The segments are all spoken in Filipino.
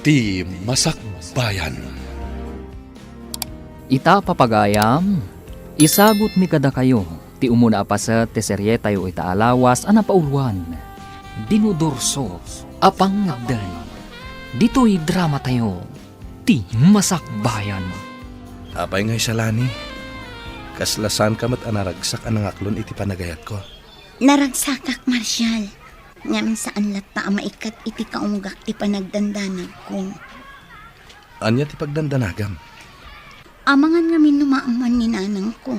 Ti Masakbayan. Ita papagayam, isagot mi kada kayo, ti umuna pa sa teserye tayo itaalawas anapauluan. Dinudorso, apang ngagdan. Dito'y drama tayo, ti Masakbayan. Apay ngay salani. Kaslasan ka mat anaragsak anang aklon iti panagayat ko. Naragsakak, Marshal. Ngayon saan lata maikat iti kaunggak ti panagdandanag ko. Anya ti pagdandanagam. Amangan nga minumaaman ni nanang ko.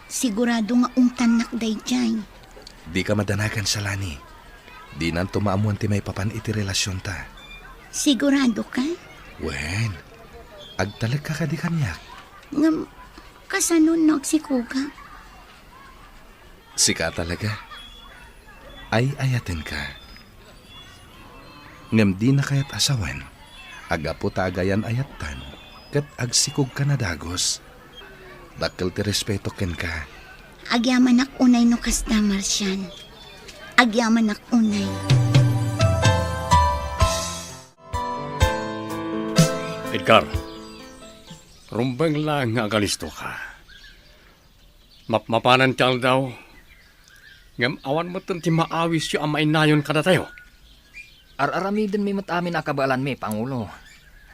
Sigurado nga ungtanak dayjay. Di ka madanagan salani. Di nan tumaamuan ti may papan iti relasyon ta. Sigurado ka? Wen, agtalag ka di kanyak. Nga kasanon nagsikuga. Sika talaga. Ay ayaten ka. Ngem di na kayat asawan. Agapo tagayan ayatan. Kat agsikog ka na dagos. Dakkel ti respeto ken ka. Agyaman ak unay no kasda, Marshal. Agyaman ak unay. Edgar, rumbang lang nga agalisto ka. Mapanan tiyal daw. Ngam awan mo ti maawis yu amay nayon kada tayo. Ar-aramidin mi matamin akabalan mi, Pangulo.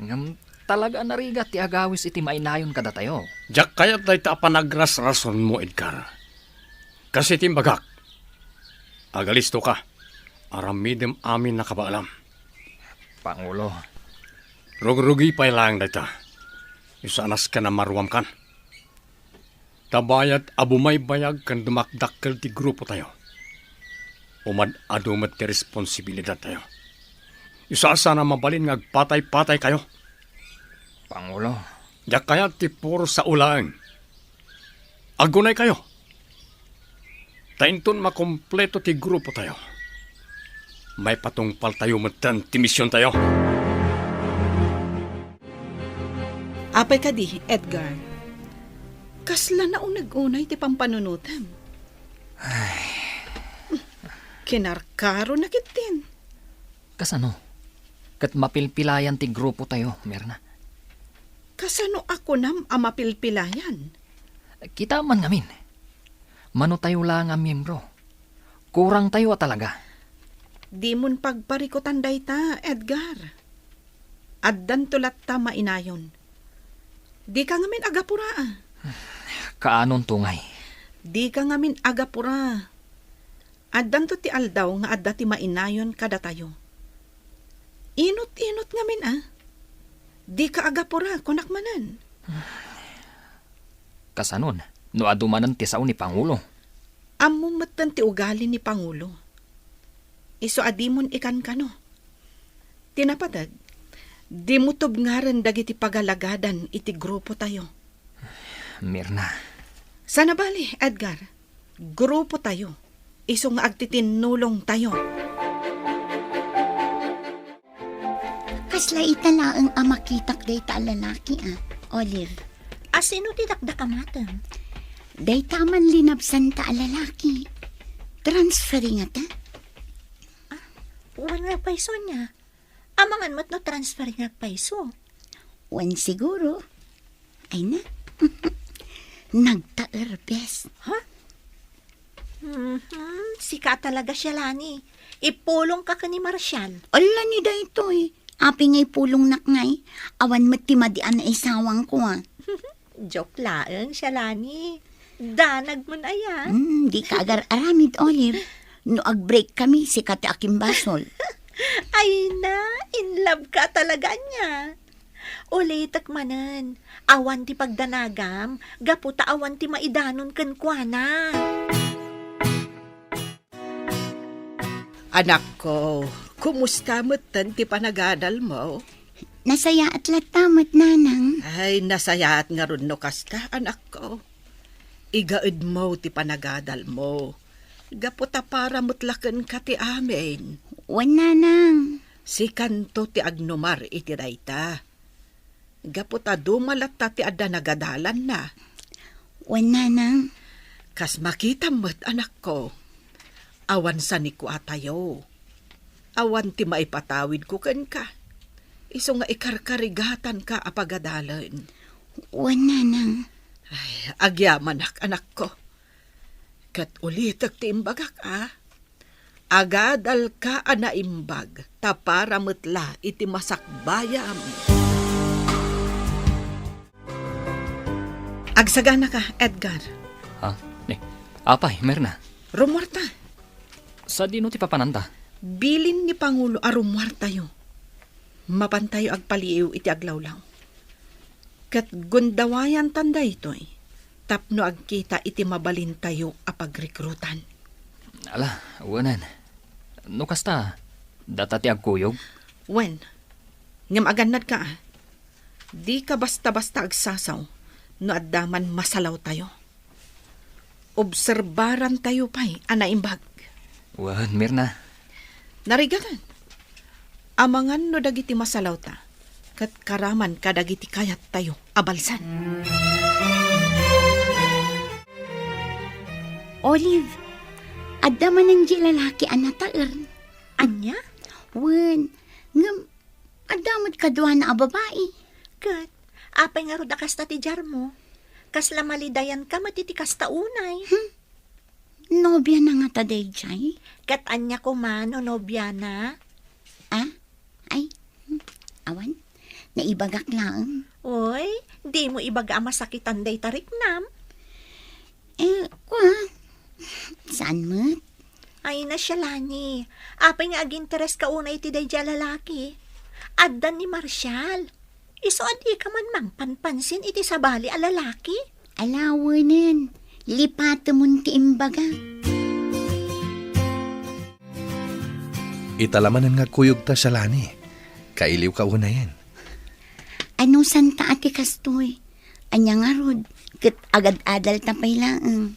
Ngam talaga narigat ti agawis iti mainayon kada tayo. Jak kayat day ta panagras rason mo, Edgar. Kasi timbagak. Agalisto ka. Aramidem amin nakabaalam. Pangulo. Rugrugi pa lang day ta. Isanas ka na maruam kan. Tabayat abumay bayag kan dumakdakkel ti grupo tayo. Umad-adumat ti responsibilidad tayo. Isa-asa na mabalin nga agpatay-patay kayo. Pangulo. Yak kaya ti puro sa ulang. Agunay kayo. Tainton makompleto ti grupo tayo. May patungpal tayo matan ti misyon tayo. Apay ka di, Edgar. Kasla na unag-unay ti pampanunutan. Kinarkaro na kitin. Kasano? Kat mapilpilayan ti grupo tayo, Mirna. Kasano ako nam amapilpilayan? Kita man ngamin. Mano tayo lang ang miyembro. Kurang tayo talaga. Di mon pagparikutan day ta, Edgar. Addan tulat ta mainayon. Di ka ngamin agapura. Kaanon tungay? Di ka ngamin agapura. Addan to ti aldaw nga adda ti mainayon kada tayo. Inot-inot ngamin Di ka agapura kunak manan. Kasanon? No adumanan ti sao ni Pangulo. Ammo matan ti ugali ni Pangulo. Iso adimon ikan kano. Tinapadag, di mo tubngaran dagiti pagalagadan iti grupo tayo. Mirna. Sana bali, Edgar. Grupo tayo. Iso nga agtitinulong tayo. Kasla italaang amakitak day ta lalaki Olive. Asino ti dakdakamatam? Day taman linabsan ta lalaki. Transferring ata? Wan nga paiso niya. Amangan mo't no transfer nga paiso. Wan siguro. Ay na. Nagta-erbes. Sika talaga siya, Lani. Ipulong ka ni Marshal. Ala ni da ito Api ngay pulong nakngay. Awan matimadian na isawang ko Joke laeng siya, Lani. Danag mo na yan. Di ka agar aramid, Olive. No ag-break kami si Kati Akim Basol. Ay na, in love ka talaga niya. Ulitak manan. Awan ti pagdanagam, gaputa awan ti maidanon kan kuana. Anak ko, kumusta mo ti panagadal mo? Nasaya at latamat, nanang. Ay, nasayaat nga ron no kasta, anak ko. Igaid mo ti panagadal mo. Gaputa para mutlaken ka ti amin. Wan, nanang. Si kanto ti agnomar iti dayta. Gaputa dumalat ta ti adda nagadalan na. Wan, nanang. Kas makita mo't anak ko. Awan sa ni ko atayo. Awan ti maipatawid ko ken ka. Iso nga ikarkarigatan ka apagadalan. Wana nang. Ay, agyaman anak ko. Kat ulit tiimbagak Agadal ka anaimbag, tapara metla iti masakbayam. Agsagana ka, Edgar. Ha? Apay, Mirna. Rumwarta. Sa dino ti papananda? Bilin ni Pangulo a rumwarta yo. Mapantayo agpaliiw iti aglawlaw. Kat gundawayan tanda ito'y. Tapno agkita iti mabalin tayo apagrekrutan. Ala, wanan. No kasta, data ti agkuyog? Wen, ngam aganad ka Di ka basta-basta agsasaw no addaman masalaw tayo. Obserbaran tayo pa'y anaimbag. Wan, Mirna. Narigatan. Amangan no dagiti masalaw ta. Kat karaman kadagiti kayat tayo abalsan. Olive, adda man ang lalaki anataer. Anya? Wen, ngam, adamot kadwa na a babae. Kat, apay nga roda kasta ti jar mo. Kasla malidayan ka matitikas ta unay. Nobya na nga taday jay. Kat anya ko man o nobya na. Ah? Ay, awan, naibagak lang. Oy, di mo ibaga masakitan day tarik nam. Kwa, saan mo? Ay na siya lani. Apay nga aginteres ka unay ti day dya lalaki. Addan ni Marshall. Iso adi ka man mang panpansin iti sabali a lalaki. Alawanin, lipata mo ti imbaga. Italamanan nga kuyog ta sa lani. Kailiw ka una yan. Ano santa ati kastoy? Anya nga rod, kat agad-adal tapay lang.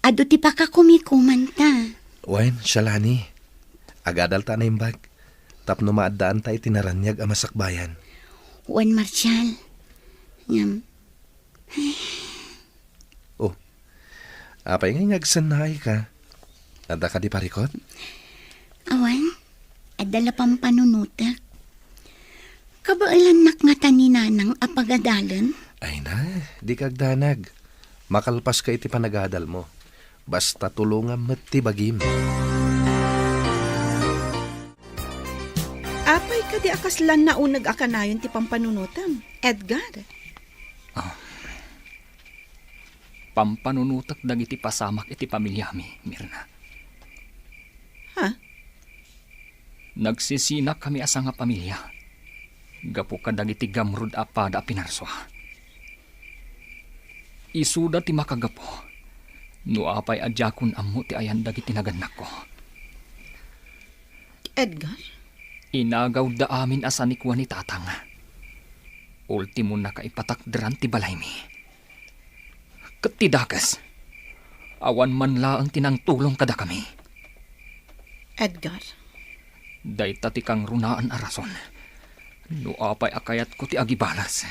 Ado ti pa ka kumikumanta. Wen, siya lani. Agadal ta na imbag. Tapno maadaan ta itinaranyag ang masakbayan. Juan Marshall. Ngam, Oh, apay nga ngagsanay ka. Nada ka di parikot? awan, adala pang panunutak. Kabailan nak nga taninanang apagadalan? Ay na, di kagdanag. Makalpas ka iti panagadal mo. Basta tulungan met ti bagim. Apay ka di akaslan na unag akanayon ti pampanunutam, Edgar. Pampanunutak dagiti pasamak iti pamilyami, Mirna. Ha? Nagsisinak kami asa nga pamilya. Gapu ka dagiti gamrud apada a pinarswa. Isuda ti makagapo. No apay adjakon ammo ti ayan dagiti naganak ko. Edgar? Inagaw da amin asa ni kuwa ni tatang. Ultimo na kaipatakderan ti balay mi. Katidakas. Awan man laang tinangtulong kada kami. Edgar? Dayta ti kang runaan a rason. No apay akayat ko ti agibalas.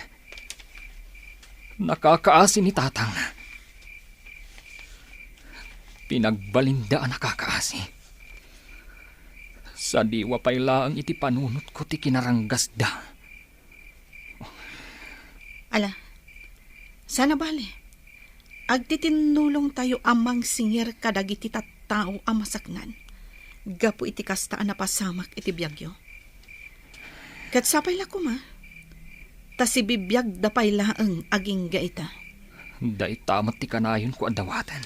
Nakakaasi ni tatang. Pinagbalinda ang nakakaasi. Sa diwa pa'y laang iti panunot ko ti kinaranggasda. Ala, sana bale. Agtitinulong tayo amang singir kadagiti tattao amasaknan. Gapu iti kastaan na pasamak iti biyagyo. Kat sapay la kuma. Ta si bibiyag dapay laang aging gaita. Day tamat ti kanayon ko adawatan.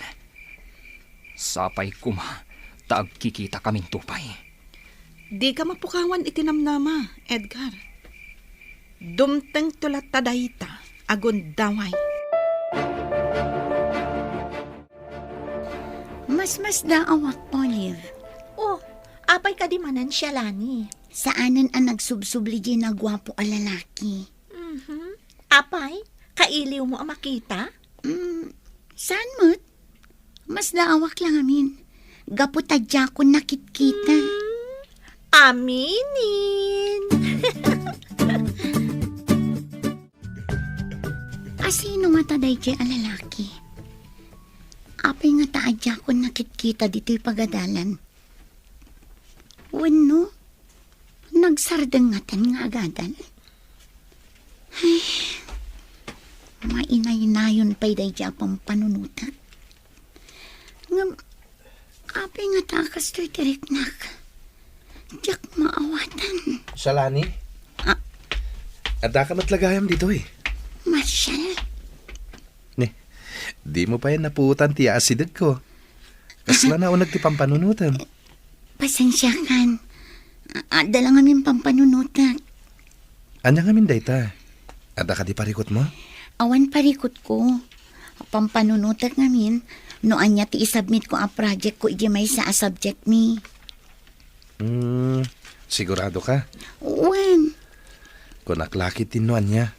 Sapay kuma, taag kikita kaming tupay. Di ka mapukawan itinamnama, Edgar. Dumteng tulat tadayta, agon daway. Mas daawak, Olive. Oh, apay ka di manan siya lani. Saanan ang nagsubsubli di na gwapo a lalaki? Apay, kailiw mo ang makita? Saan mo't? Mas daawak lang amin. Gaputadya ko nakit-kita. Aminin! Asino nga taday di a lalaki? Apay nga taadya ko nakit-kita dito'y pagadalan. Wano? agsardengatan nga agadan. Ay, mainay-nayon pa'y day pang panunutak. Ngam, apay nga takas to'y tiriknak. Diyak maawatan. Salani? Ada ka matlagayam dito eh. Marshal, Di mo pa yan napuutan ti asidag ko. Kasla na unag ti pampanunutan. pasensya kan. Dala nga min pampanunutak. Anya nga min dayta? Ada ka di parikot mo? Awan parikot ko. Pampanunutak nga min. No anya ti isubmit ko a project ko iji may sa a subject mi. Sigurado ka? Uwan. Kung naklakit din no anya.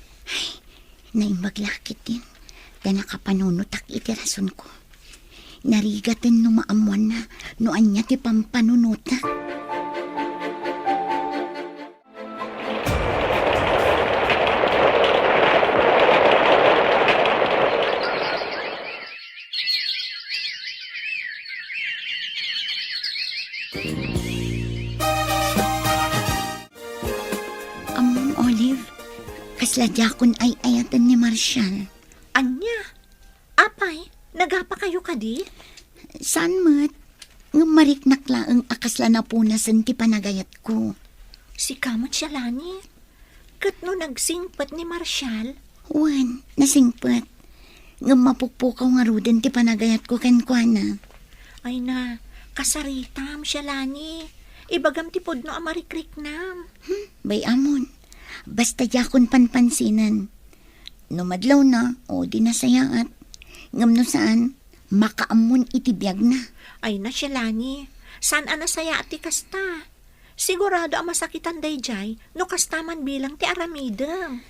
Naimaglakit din. Kaya nakapanunutak iti rason ko. Narigatin no maamuan na. No anya ti pampanunutak. Olive, kasladyakon ay ayatan ni Marshall. Anya? Apay, nagapa kayo kadi? Saan mat? Nga mariknak laang akasla na punasan ti panagayat ko. Si kamot siya lani. Kat no nagsingpat ni Marshall, Wan, nasingpat. Nga mapukpukaw nga ruden ti panagayat ko kenkwana. ay na, kasaritam siya lani. Ibagam ti podno amarikrik nam. Bay amon, basta yakon panpansinan. Numadlaw na, o di nasayaat. Ngam no saan, makaamon itibiyag na. Ay na siya lani. Saan anasaya ati kasta? Sigurado ang masakitan dayjay no kastaman bilang ti aramidem.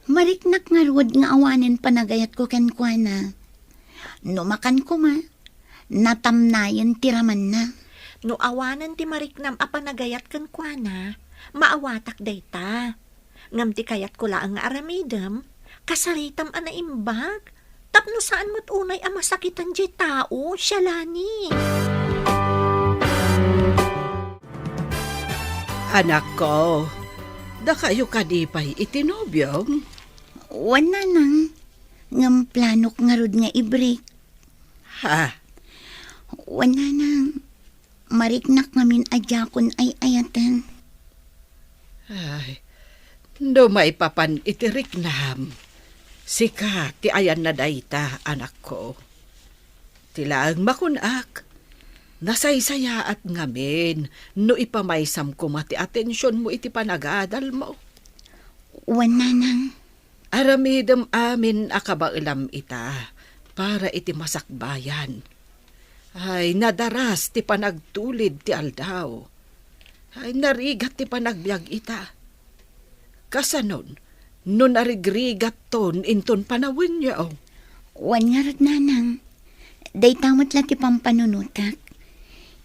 Mariknak nga ruod nga awanin panagayat ko kenkwana. Numakan ko ma, natamnayan tiraman na. No awanan ti mariknam a panagayat ken kuana, maawatak dayta. Ngam ti kayat ko laang nga aramidem, kasaritam a naimbag. Tapno saan mo't unay a masakitan di tao, siya lani. Anak ko, da kayo kadipay itinobyo. Wana nang, ngam planok nga rod nga i-break. Ha? Wana nang, mariknak ngamin adyakon ay ayatan. Ay, do maipapan itirik nam. Sika, ti ayan na dayta, anak ko. Tilaang makunak. Nasaysaya at ngamin, no ipamaysam ko mati atensyon mo iti panagadal mo. Wana nang, Aramidem amin akabailam ita, para iti masakbayan. Ay, nadaras ti panagtulid ti aldaw. Ay, narigat ti panagbiag ita. Kasanon, no narigrigat ton inton panawin niya. wan nga rod nanang. Day tamot lang ti pampanunutak.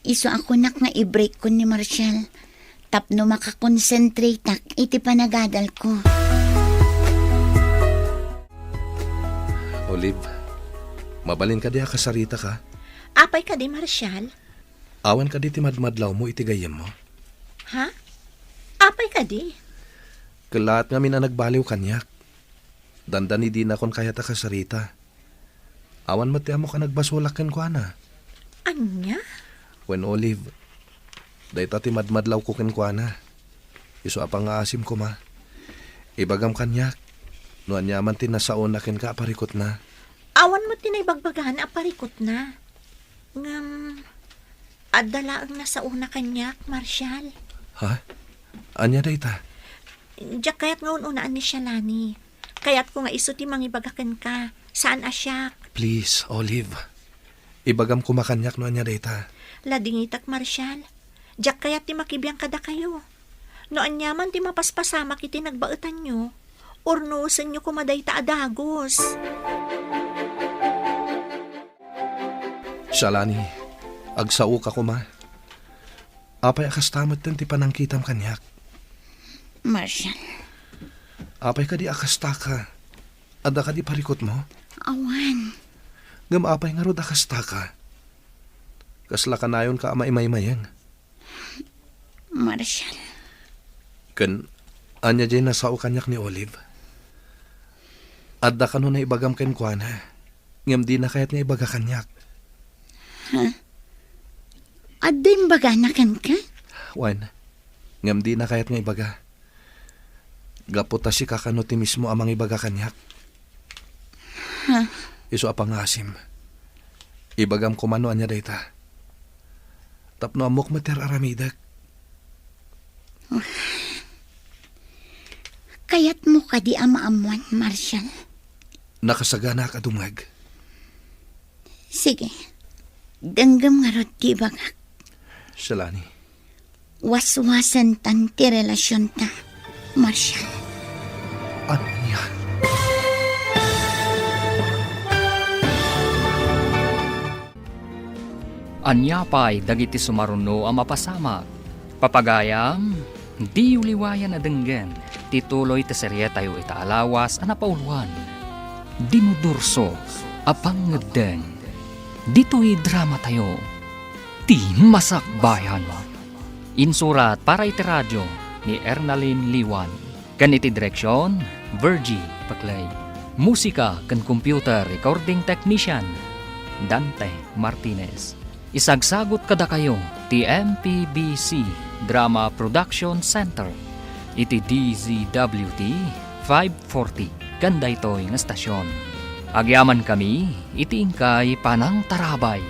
Iso ako nak nga i-break ko ni Marshall. Tapno makakonsentrate tak iti panagadal ko. Olive, mabalin ka di kasarita ka. Apay ka di, Marshall? Awan ka di ti madmadlaw mo iti gayem mo. Ha? Apay ka di? Kalaat nga min ang nagbaliw kanyak. Dandani di na kon kaya ta kasarita. Awan mati mo ka nagbasulak ken kuana. Anya? When Olive, dayta ti madmadlaw ko ken kuana. Iso apang aasim ko ma. Ibagam kanyak. No anyaman ti nasaon na ken ka parikot na. Awan mo tinaybagbagan a parikot na. Ngam, adala ang nasa una kanyak, Marshall. Ha? Anya dayta? Diyak kayat nga unaan ni siya lani. Kayat ko nga iso ti mangibagakan ka. Saan asyak? Please, Olive. Ibagam ko makanyak no anya dayta. Ladingitak, Marshall. Diyak kayat ti makibiyang kada kayo. No anyaman ti mapaspasama kiti nagbaetan nyo. Ornusan nyo kumaday ta adagos. Salani, agsao ka ko ma. Apay akastamat din ti panangkitam kanyak. Marshall, Apay ka di akasta ka. Ada ka di parikot mo. awan. Ngam apay nga rod akasta ka. Kasla ka nayon ka ama imaymayang. Marshall, Kan, anya dyan nasao kanyak ni Olive. Adda ka nun na ibagam ken kuana. Ngam di na kayat nga ibaga kanyak. At din baganakan ka? Wan, ngam di na kayat nga ibaga. Gaputa si kakano ti mismo amang ibaga kanyak. Iso apang asim. Ibagam kumano anya dayta. Tapno amok mater aramidak. Kayat mo ka di ama-amuan, Marshall. Nakasagana ka dumag. Sige. Danggam nga rod di bagak. Salani. Waswasan tan ti relasyon ta, Marshall. Ano niya? Anya pa'y dagiti sumaruno ang mapasamak. Papagayam, di uliwayan na denggen. Tituloy ta serye tayo itaalawas ang napauluan. Dinudurso, apang ngedeng. Dito'y drama tayo. Ti masakbayan. Insurat para iti radyo ni Ernalyn Liwan. Ganiti direksyon, Virgie Paclay. Musika kan computer recording technician, Dante Martinez. Isagsagot kada kayo ti MPBC Drama Production Center iti DZWT 540 kanda ito'y nga stasyon. Agyaman kami iti ingkay Panang Tarabay.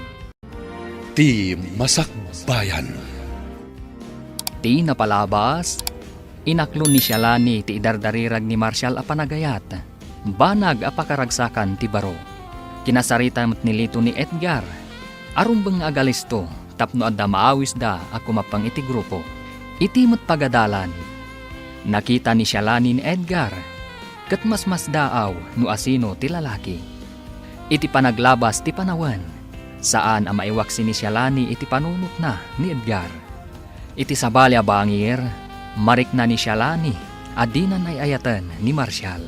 Ti Masakbayan. Ti napalabas, inaklo ni Shalani ti idardarirag ni Marshall a panagayat. Banag a pakaragsakan ti baro. Kinasaritan ni Lito ni Edgar. Arumbang agalisto, tapno adda maawis da ako mapang iti grupo. Itimot pagadalan. Nakita ni Shalani ni Edgar, kat mas daaw no asino ti lalaki. Iti panaglabas ti panawan, saan ang maiwaksi ni Shalani iti panunot na ni Edgar. Iti sabalya bangir, marik na ni Shalani, adinan ay ayatan ni Marshall.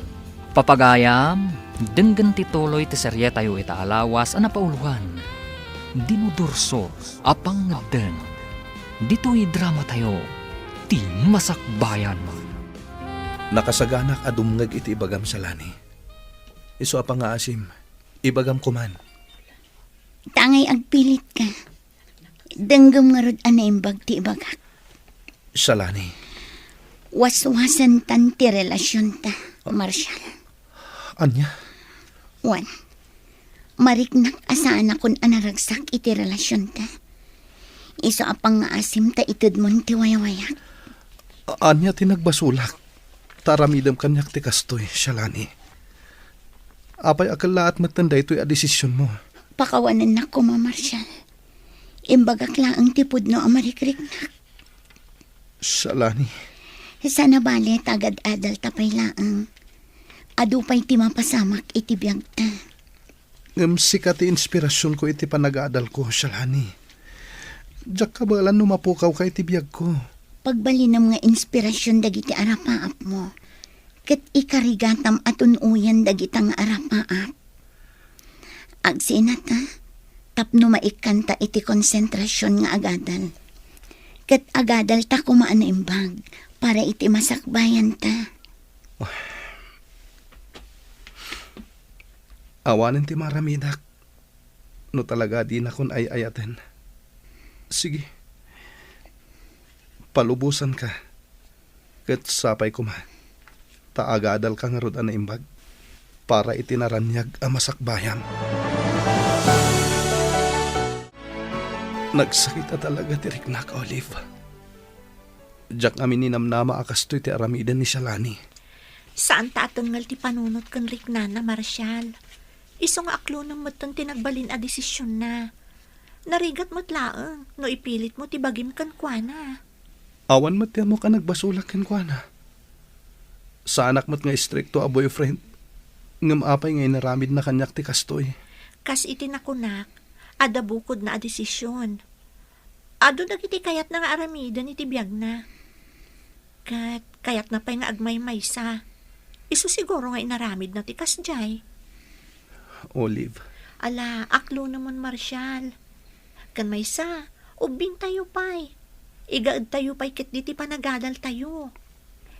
Papagayam, denggan tituloy ti serye tayo itaalawas ang napauluhan. Dinudurso, apang ngeden. Dito'y drama tayo, ti masakbayan. Nakasaganak adumngag iti ibagam salani. Iso apang asim, ibagam kuman. Tangay agpilit ka. Danggam nga rod anaimbag ti ibagak. Salani. Waswasan tan ti relasyon ta, Marshall. Anya? Wan, mariknak asaan akon anaragsak iti relasyon ta. Iso apang nga asim ta itid mon ti wayawayak. Anya tinagbasulak. Taramidam kanyak ti kastoy, Shalani. Apay akala at matanda ito'y adesisyon mo. Pakawanan na ko, Marshall. Imbagak laang tipod no amarikrik. Shalani. Sana bale tagad adal tapay laang. Adupay ti mapasamak iti biyag ta. Sikat ti inspirasyon ko iti panag-aadal ko, Shalani. Diyak ka balan numapukaw ka iti biyag ko. Pagbalinam nga inspirasyon dagiti arapaap mo. Ket ikarigatam atun uyan dagitang arapaap. Agsinata, tapno maikanta iti konsentrasyon nga agadal. Ket agadal ta kumaan na imbag para iti masakbayan ta. Awanin ti maramidak. No talaga di na kun ay ayaten. Sige. Palubusan ka. Ket sapay kuma. Taagadal ka nga rod na imbag. Para itinaranyag ang masakbayan. Nagsakita talaga ti Riknak, Olive. Diyak amin ninamnama akastoy ti aramidan ni Shalani. Saan tatangal ti panunot kan Riknana, Marshall? Iso nga aklo ng matan tinagbalin a desisyon na. Narigat mo't laang, no ipilit mo ti bagim kan kuana. Awan matya mo ka nagbasulak ken kuana. Sa anak mo't nga istrikto a boyfriend. Ngam apay ngay naramid na kanyak ti kastoy. Kas itinakunak, ada bukod na a desisyon. Ado dagiti kayat na nga aramidan iti biyag na. Kayat na pa'y nga agmay maysa. Iso siguro nga inaramid na ti kasjay. Olive. Ala, aklo naman, Marshall. Kan maysa, ubing tayo pa'y. Igaad tayo pa'y kit diti panagadal tayo.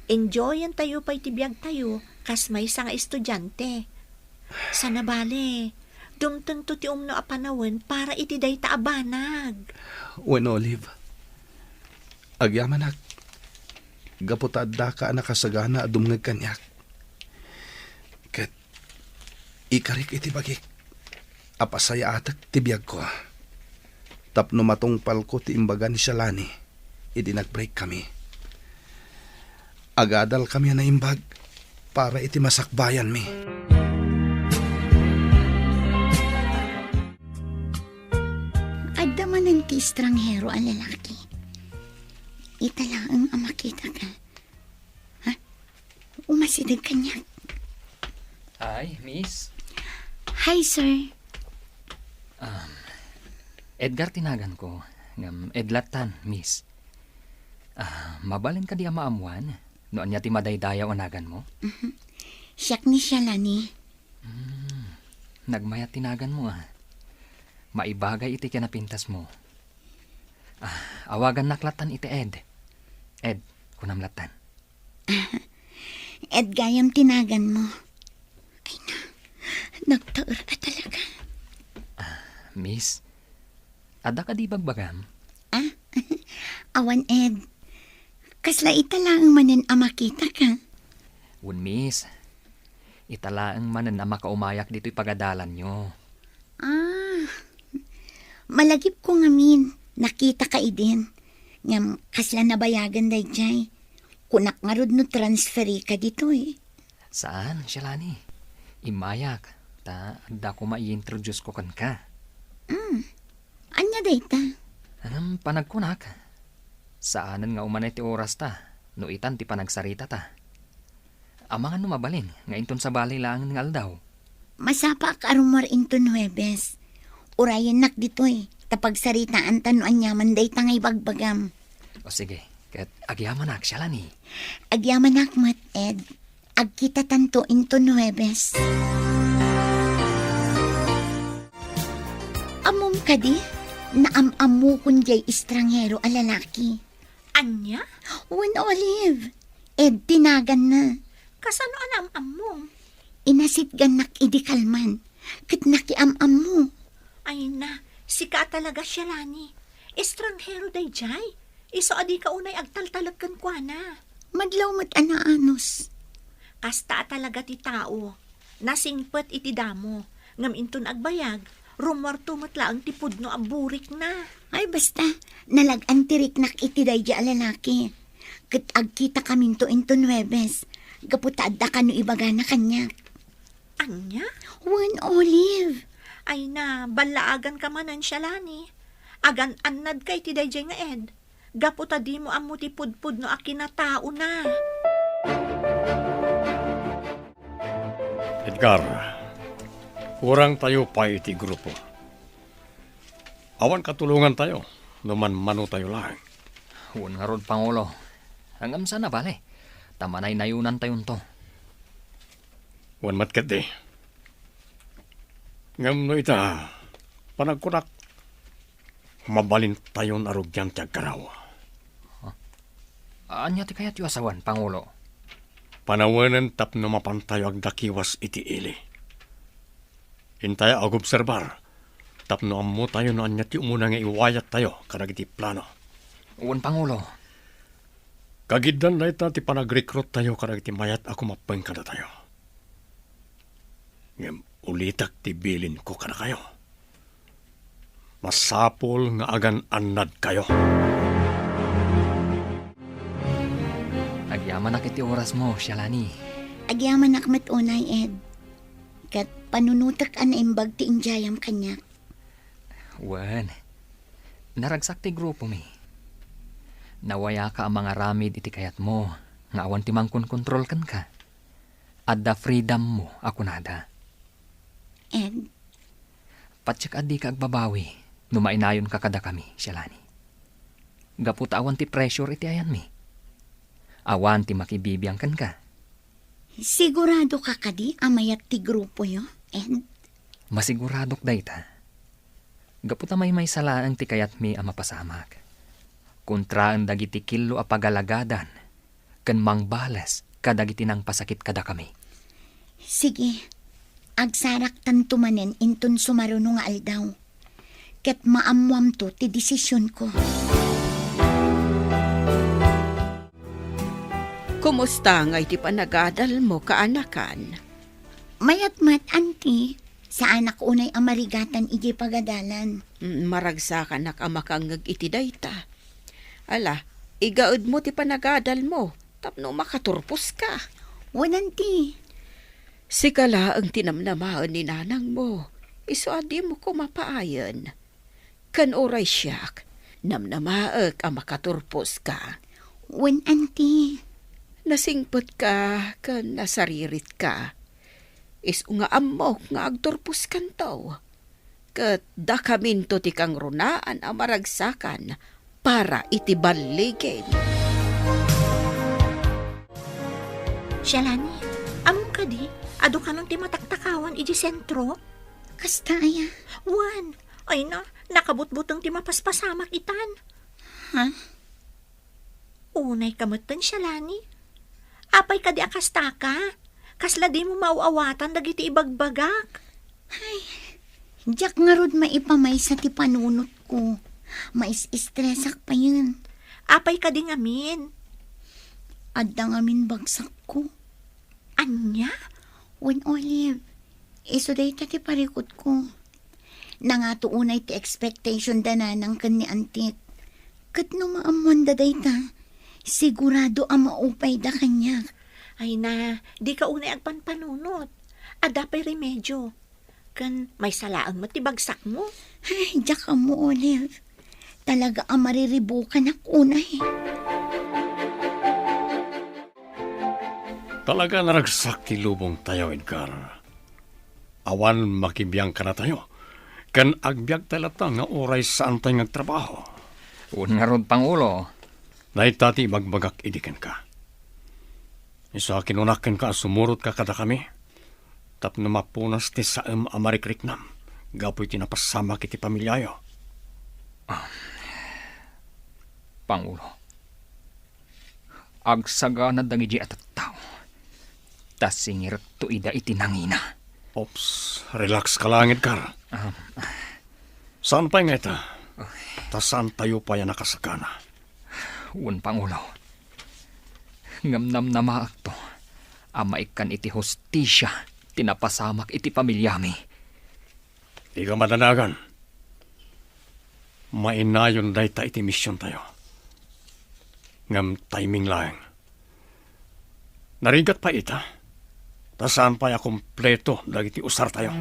Enjoyan tayo pa'y tibiyag tayo, kas may nga estudyante. Sa nabali, dumtun to ti umno a panawin para iti day ta abanag. Wen Olive, agyaman ak, gaputad da ka nakasagana dumngag kanyak. Ket, ikarik iti bagik, apasaya atak tibiyag ko. Tapno matungpal ko ti imbaga ni Shalani, iti nag-break kami. Agadal kami na imbag, para iti masakbayan mi. Adda man ang ti estranghero ang lalaki. Italaang ang makita ka. Ha? Umasidag kanya. Ay, miss. Hi, sir. Edgar tinagan ko. Ngam Edlatan, miss. Mabalin ka di maamuan. Noon niya ti madaydayaw anagan mo. Siyak ni Shalani. Nagmayat tinagan mo Maibagay iti kinapintas mo. Awagan naklatan iti Ed. Ed, kunamlatan. Ed gayam tinagan mo. Ay na, nagtaur ka talaga. Miss, ada ka di bagbagam? Awan, Ed. Kasla italaang manan ang makita ka. Wun, miss. Italaang manan na makaumayak dito'y pagadalan nyo. Malagip ko ngamin. Nakita ka idin. Ngam, kasla nabayagan day jay. Kunak nga rod no transferi ka dito eh. Saan, Shalani? Imayak. Da ko mai-introduce ko kan ka. Anya day ta? Anam panagkunak. Saanan nga umanay ti oras ta. No itan ti panagsarita ta. Amangan numabalin. Nga inton sa balay lang ng aldaw. Masapa ka arumar into Nuebes. Urayan nak dito eh. Tapag saritaan tanuan yaman day tangay bagbagam. O sige, kat agyaman ak, Shalani. Agyaman akmat, Ed. Agkita tanto into Nuebes. Amom ka di? Naam-amu kun jay estranghero a lalaki. Anya? Wen Olive. Ed, tinagan na. Kasano anam-am mo? Inasitgan nak idikalman. Kit nakiam-am mo. Ay na, sika talaga siya, Lani. Estranghero day jay. Iso adi ka unay agtaltalagkan kwa na. Madlaw mat anaanos. Kasta talaga ti tao. Nasingpet iti damo. Ngam inton agbayag, rumorto matlaang ti pudno aburik na. Ay basta, nalag-antirik nak iti dayja lalaki. Kit agkita kaminto into Nuebes. Gaputad da kano ibaga na kanya. Anya? Wen Olive. Ay na, balaagan ka manan siya, Lani. Agan annad kay ti dayjay nga Ed. Gaputa di mo amu ti pudpud no akinatao na. Edgar, kurang tayo pa iti grupo. Awan katulungan tayo, numan mano tayo lang. Huwag nga ron, Pangulo. Hanggang sana bale. Tamanay nayunan tayon to. Wan matkat di. Ngam no ita, panagkunak, mabalin tayo narugyan tiyag karawa. Anya ti kayat yu asawan, Pangulo? Panawanan tapno mapantayo agdakiwas iti ili. Hintaya agobserbar, tapno ammo tayo no anya ti umuna nga iwayat tayo karag iti plano. Uwan, Pangulo. Kagiddan na ita ti panag-recruit tayo karag iti mayat ako mapeng kada tayo. Ngem ulitak ti bilin ko kada kayo. Masapol nga agan annad kayo. Agyaman na kiti oras mo, Shalani. Agyaman akmat unay, Ed. Kat panunutak an imbag ti injayam kanya. Wan. Naragsak ti grupo mi. Nawaya ka ang mga ramid iti kayat mo. Nga awan ti mangkon kontrol kan ka. Adda freedom mo, ako nada. Ed, Patsyak addi ka agbabawi. Numainayon ka kada kami, Shalani. Gaput awan ti pressure iti ayan mi. Awan ti makibibiyang kan ka. sigurado ka kadi amayat ti grupo yo, Ed? Masiguradok dayta. Gaputa may salaang ti kayat mi ang mapasamak. Kontraan dagiti kilo a pagalagadan. ken mangbalas kadagiti nang pasakit kada kami. Sige, agsarak tanto manen inton sumaruno nga aldaw. Ket maamwam to ti desisyon ko. Kumusta nga iti panagadal mo, kaanakan? Mayat-mat, auntie. Sa anak unay amarigatan iji pagadalan. Maragsakan nak amakangag iti dayta. Ala, igaod mo ti panagadal mo, tapno makaturpos ka. Auntie. Sikala ang tinamnamaan ni nanang mo, iso adi mo ko mapaayan. Kan oray siyak, namnamaag ang makaturpos ka. Auntie. Nasingpot ka, kan nasaririt ka. Iso nga amok nga agturpos kantaw. Kat dakaminto ti kang runaan ang maragsakan para itibaligin. Shalani, among ka di, ado ka nung ti mataktakawan iji sentro? Kasta aya. Wan, ay na, nakabutbutang ti mapaspasamak itan. Ha? Unay kamutan, Shalani. Apay ka di akasta ka. Kasla di mo mauawatan dagiti ibagbagak. Diyak nga rod maipamay sa ti panunot ko. Mais-stressak pa yun. Apay ka di ngamin. Adda ngamin bagsak ko. Anya? Olive, iso day ti parikot ko. Nangatuunay ti expectation dananang kan ni antit. Kat no maamuan da day ta, sigurado ang maupay da kanya. Ay na, di ka unay agpanpanunot. Adapay remedyo. Kan may salaang matibagsak mo. Ay, diyak ka mo, Olive. Talaga ang mariribukan ako unay. Talaga naragsak ti lubong tayo, Edgar. Awan makibiyang ka na tayo. Kan agbyag talata nga oray saan tayo nagtrabaho. Un nga rod, Pangulo. Naitati magbagak idikan ka. Isa kinunakin ka, sumurot ka kada kami. Tapno mapunas ti saem amarikrik nam. Gapoy tinapasama kiti pamilyayo. Pangulo. Agsaga na dangiji at tao. Tas singir to ida itinangina. Ops, relax ka lang, Edgar. Saan pa nga ita? Tas saan tayo pa yan nakasagana? Un, Pangulo. Ngamnam na maakto. Amaikan iti hostisya. Tinapasamak iti pamilyami. Di ka madanagan. Mainayon day ta iti misyon tayo. Ngam timing lang. Narigat pa ita. Tasaan pa ya kompleto dagiti usar tayo.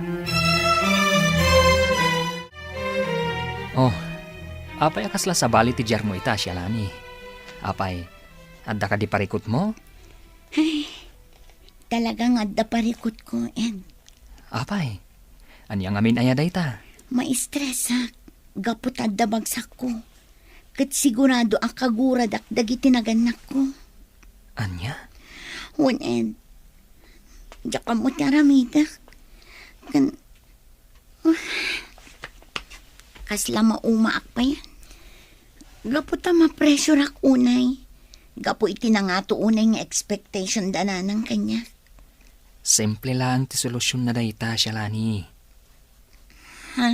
Oh, apay akasla sa bali ti Jarmo ita, Shalani. Apay, adda ka di parikot mo? Talagang adda parikot ko, Ed. Apay, anyang amin aya dayta. Maistresak. Gapot adda bagsak ko. Kat sigurado ang kaguradak dagiti naganak ko. Anya? Ed. Diyak ka mo taramidak. Kan... Kasla maumaak pa yan. Gapo ta ma-pressure ak unay. Gapo itinangato unay nga expectation dananang kanya. Simple lang ti solusyon na dayta, Shalani. Ha?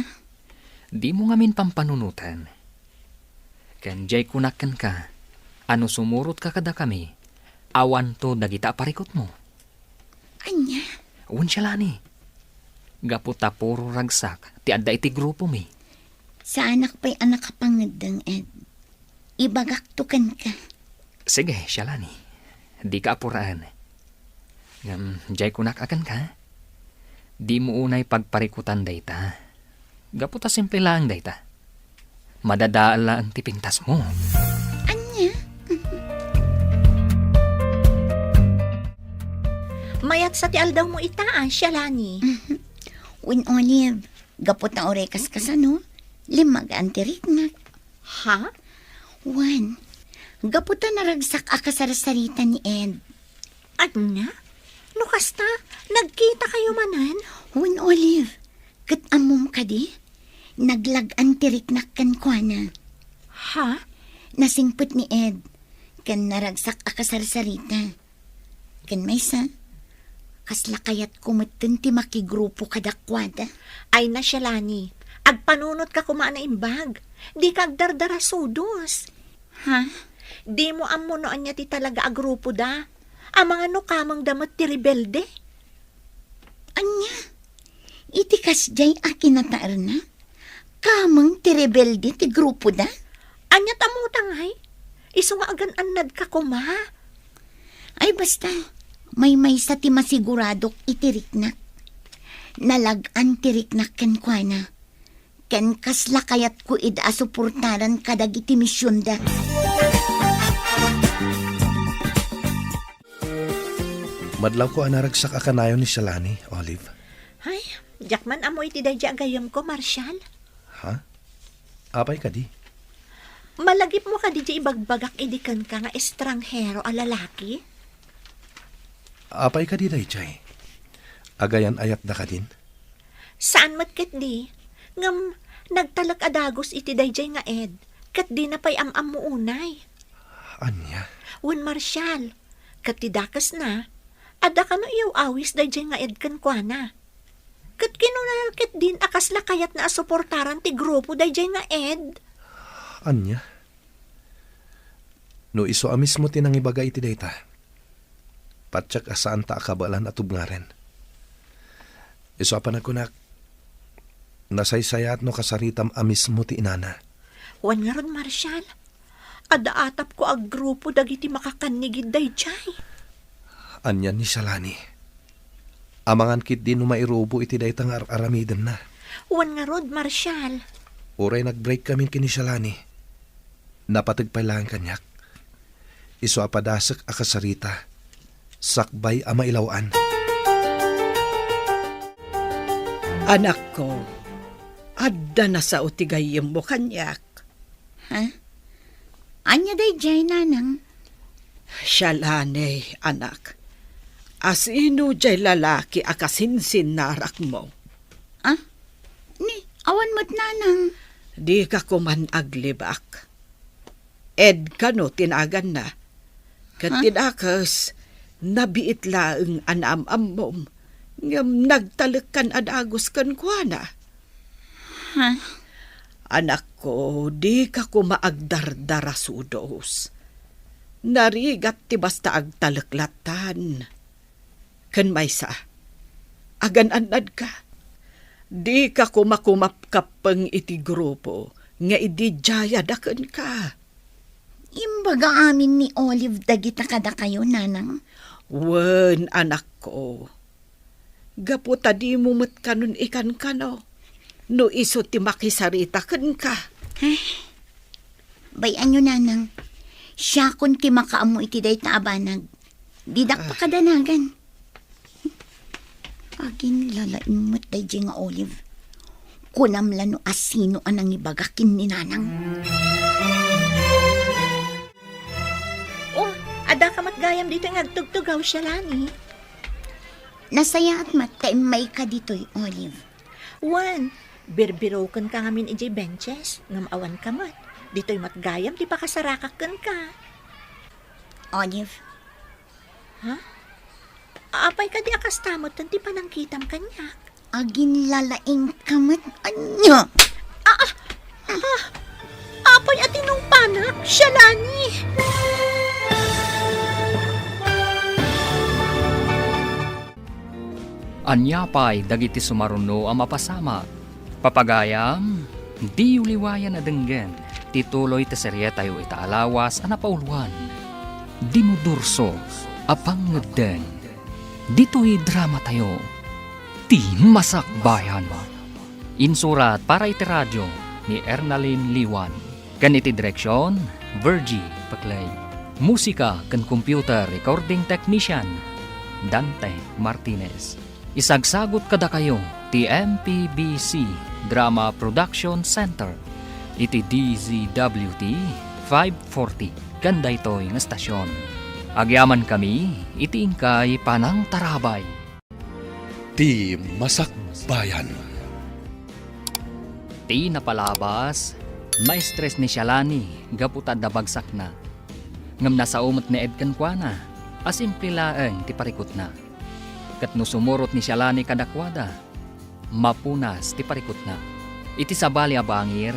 Di mo ngamin pampanunutan. Kanjay kunakan ka, ano sumurot ka kada kami, awan to dagita parikot mo. Anya? Uwan, Shalani. Gaputa puro ragsak, ti adda iti grupo mi. Sa anak pa'y anak kapangadang, Ed. Ibagaktukan ka. Sige, Shalani. Di ka apuraan. Jay kunak akan ka. Di mo unay pagparikutan dayta. Gaputa simple lang dayta. Madadaala ang tipintas mo. Anya? Mayat sa ti aldaw mo itaan, Shalani. Olive, gapot na orekas ka sa no? Limag antiriknak. Ha? Wan, gapot na naragsak akasarasarita ni Ed. Anya? No kasta, nagkita kayo manan? Olive, kat amom ka di? Naglag antiriknak kan kwa na. Ha? Nasingput ni Ed. Kan naragsak akasarsarita. Kan maysa, kasla kayat kumatan ti makigrupo kadakwada. Ay na siya, Lani. Agpanunot ka kumaan na imbag. Di ka agdardara sudos. Ha? Di mo amunoan niya ti talaga agrupo da. Ang mga nukamang damat ti rebelde. Anya? Iti kasjay akinataar na? Kamang ti rebelde ti grupo da? Anya tamutang ay. Iso nga agan anad ka kuma. Ay basta, may maysa ti masiguradok itiriknak. Nalagan tiriknak ken kuana. Ken kasla kayat ko ida suportaran kadag iti misyon da. Madlaw ko anaragsak akanayon ni Shalani, Olive. Ay, jakman amoy ti dadya agayam ko, Marshal. Ha? Apay ka di? Malagip mo ka di ibagbagak idikan ka nga estranghero a lalaki? Apay ka di, Dayjay. Agayan ayat da ka din? Saan mat ket di? Ngam, nagtalak adagos iti dayjay nga ed. Kat di na pay am mo unay. Anya? Wen Marshal, kat ti dakas na, ada ka no iyaw awis dayjay nga ed kan kwa na. Kat kinunal ket din akas lakayat na asuportaran ti grupo dayjay nga ed. Anya? No iso amis mo tinang ibaga iti dayta. Patsak asaan ta akabalan at ubngaren. Iso apan ako na nasaysayat no kasaritam amis mo ti inana. Wan nga ron, Marshal. Ada atap ko ag grupo dagiti makakanigid dayjay. Anya ni Shalani. Amangan kit din no mairubo iti daytang aramiden na. Wan nga ron, Marshal. Uray nag-break kami kini Shalani. Napatagpailangan kanyak. Iso apadasak akasarita. Sakbay ama ilawan. Anak ko, adda na sa utigayim mo kanyak. Ha? Anya dayjay nanang? Shalane, anak. Asino jay lalaki akasinsin narak mo. Ah? Ni, awan mo't nanang. Di ka kuman aglibak. Ed ka no tinagan na. Katinakas, nabiit laeng anam-am mom. Ngam nagtalak kan adagos kan kuana. Ha? Anak ko, di ka kumaagdardara sudos. Narigat ti basta agtalaklatan. Kan maysa, agan-anad ka. Di ka kumakumapkapang iti grupo, nga idijaya daken ka. Imbaga amin ni Olive dagita kada kayo nanang. Wen, anak ko. Gaputa di mo mat kanon ikan kano. No iso ti makisarita ken ka. Bayan nyo nanang. Siya kun ti makaamu iti day ta abanag. Didak pa kadanagan. Agin lalain mo't dayjay nga Olive. Kunam lano asino anang ibagakin ni nanang. Oh, ada ka matgayam dito nga agtugtugaw siya, Lani. Nasaya at matay may ka dito'y Olive. Wan, birbirokan ka ngamin ijay benches, ngam awan ka mat. Dito'y matgayam, di pa kasarakakan ka. Olive, Apay ka di akastamot, tanti pa nang kitam kanyak. agin lalaing kamat anya. Apay atinong panak, siya, Lani. Anyapay dagiti sumaruno ang mapasama. Papagayam, di uliwayan na denggen. Tituloy ta serye tayo itaalawas ang napauluan. Dinudurso, apangeden. Dito'y drama tayo. Ti Masakbayan. Insurat para iti radyo ni Ernalyn Liwan. Ganiti direksyon, Virgie Paclay. Musika kan computer recording technician, Dante Martinez. Isagsagot kada kayo ti MPBC Drama Production Center iti DZWT 540 kanda ito'y nga stasyon. Agyaman kami iti ingkay Panang Tarabay. Ti Masakbayan. Ti napalabas, maestres ni Shalani gaputad na bagsak na. Ngam nasa umot ni Ed kan kuana, asimple laeng ti parikot na. Kat no sumurot ni Shalani kadakwada, mapunas ti parikot na. Iti sabali abangir,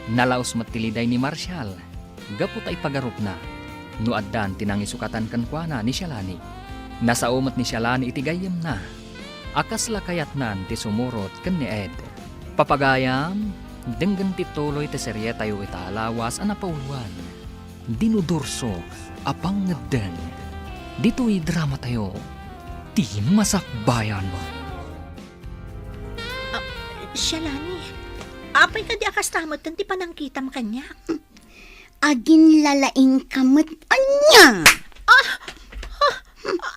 nalaos matiliday ni Marshall, gapot ay pagarup na. No addan tinangisukatan kan kuana ni Shalani. Nasa umot ni Shalani iti gayem na. Akas lakayat nan ti sumurot kan ni Ed. Papagayam, denggan ti tuloy ti serye tayo itaalawas a napauluan. Dinudurso, apang ngeden. Dito'y drama tayo, ti masakbayan mo. Shalani, apay ka di akas tamot ti panangkitam kanya. Agin lalaing kamot anya.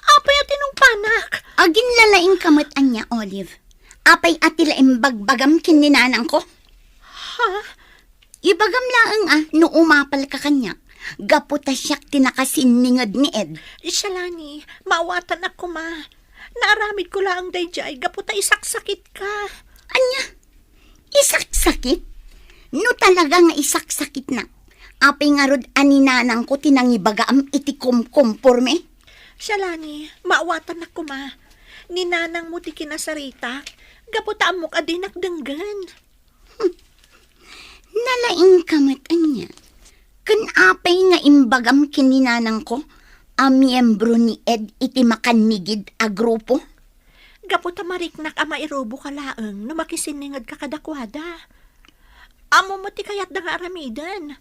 Apay at tinong panak. Agin lalaing kamot anya, Olive. Apay atila imbagbagam kininanang ko. Ha? Ibagam laang no umapal ka kanya. Gaputa siyak tinakasiningad ni Ed. Shalani, maawatan ako ma. Naaramid ko lang dayjay, gaputa isaksakit ka. Anya? Isaksakit? No talaga nga isaksakit na. Apay nga rod aninanang ko tinangibagaam iti kumporme. Shalani, maawatan ako ma. Ninanang mo ti kinasarita, gaputa mo ka din nakdanggan. Nalaing kamot anya. Kan apay nga imbagam kininanang ko, a miyembro ni Ed iti makanigid a grupo. Gaputa mariknak a mairobo ka laeng no makisiningad ka kadakwada. Amo mo ti kayat da nga aramidan.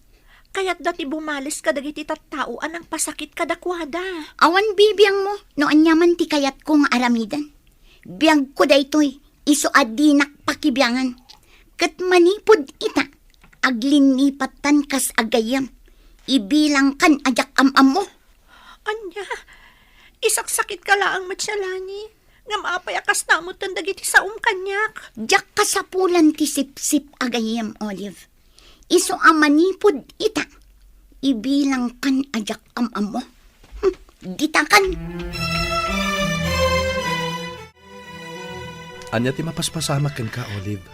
Kayat dati bumalis ka dagiti tattauan ang pasakit kadakwada. Awan bibiyang mo, no anyaman ti kayat ko nga aramidan. Biyag ko daytoy, iso adinak pakibiyangan. Kat manipod ita, aglinipatan kas agayam. Ibilang kan ajak am-am mo. Anya, isaksakit ka laang matsyalani. Ngam apay akas namot ang dagiti saum kanyak. Jak kasapulan ti sip-sip agayam, Olive. Iso amanipod ita. Ibilang kan ajak am-am mo. Gitakan. Anya ti mapaspasamak ken ka, Olive.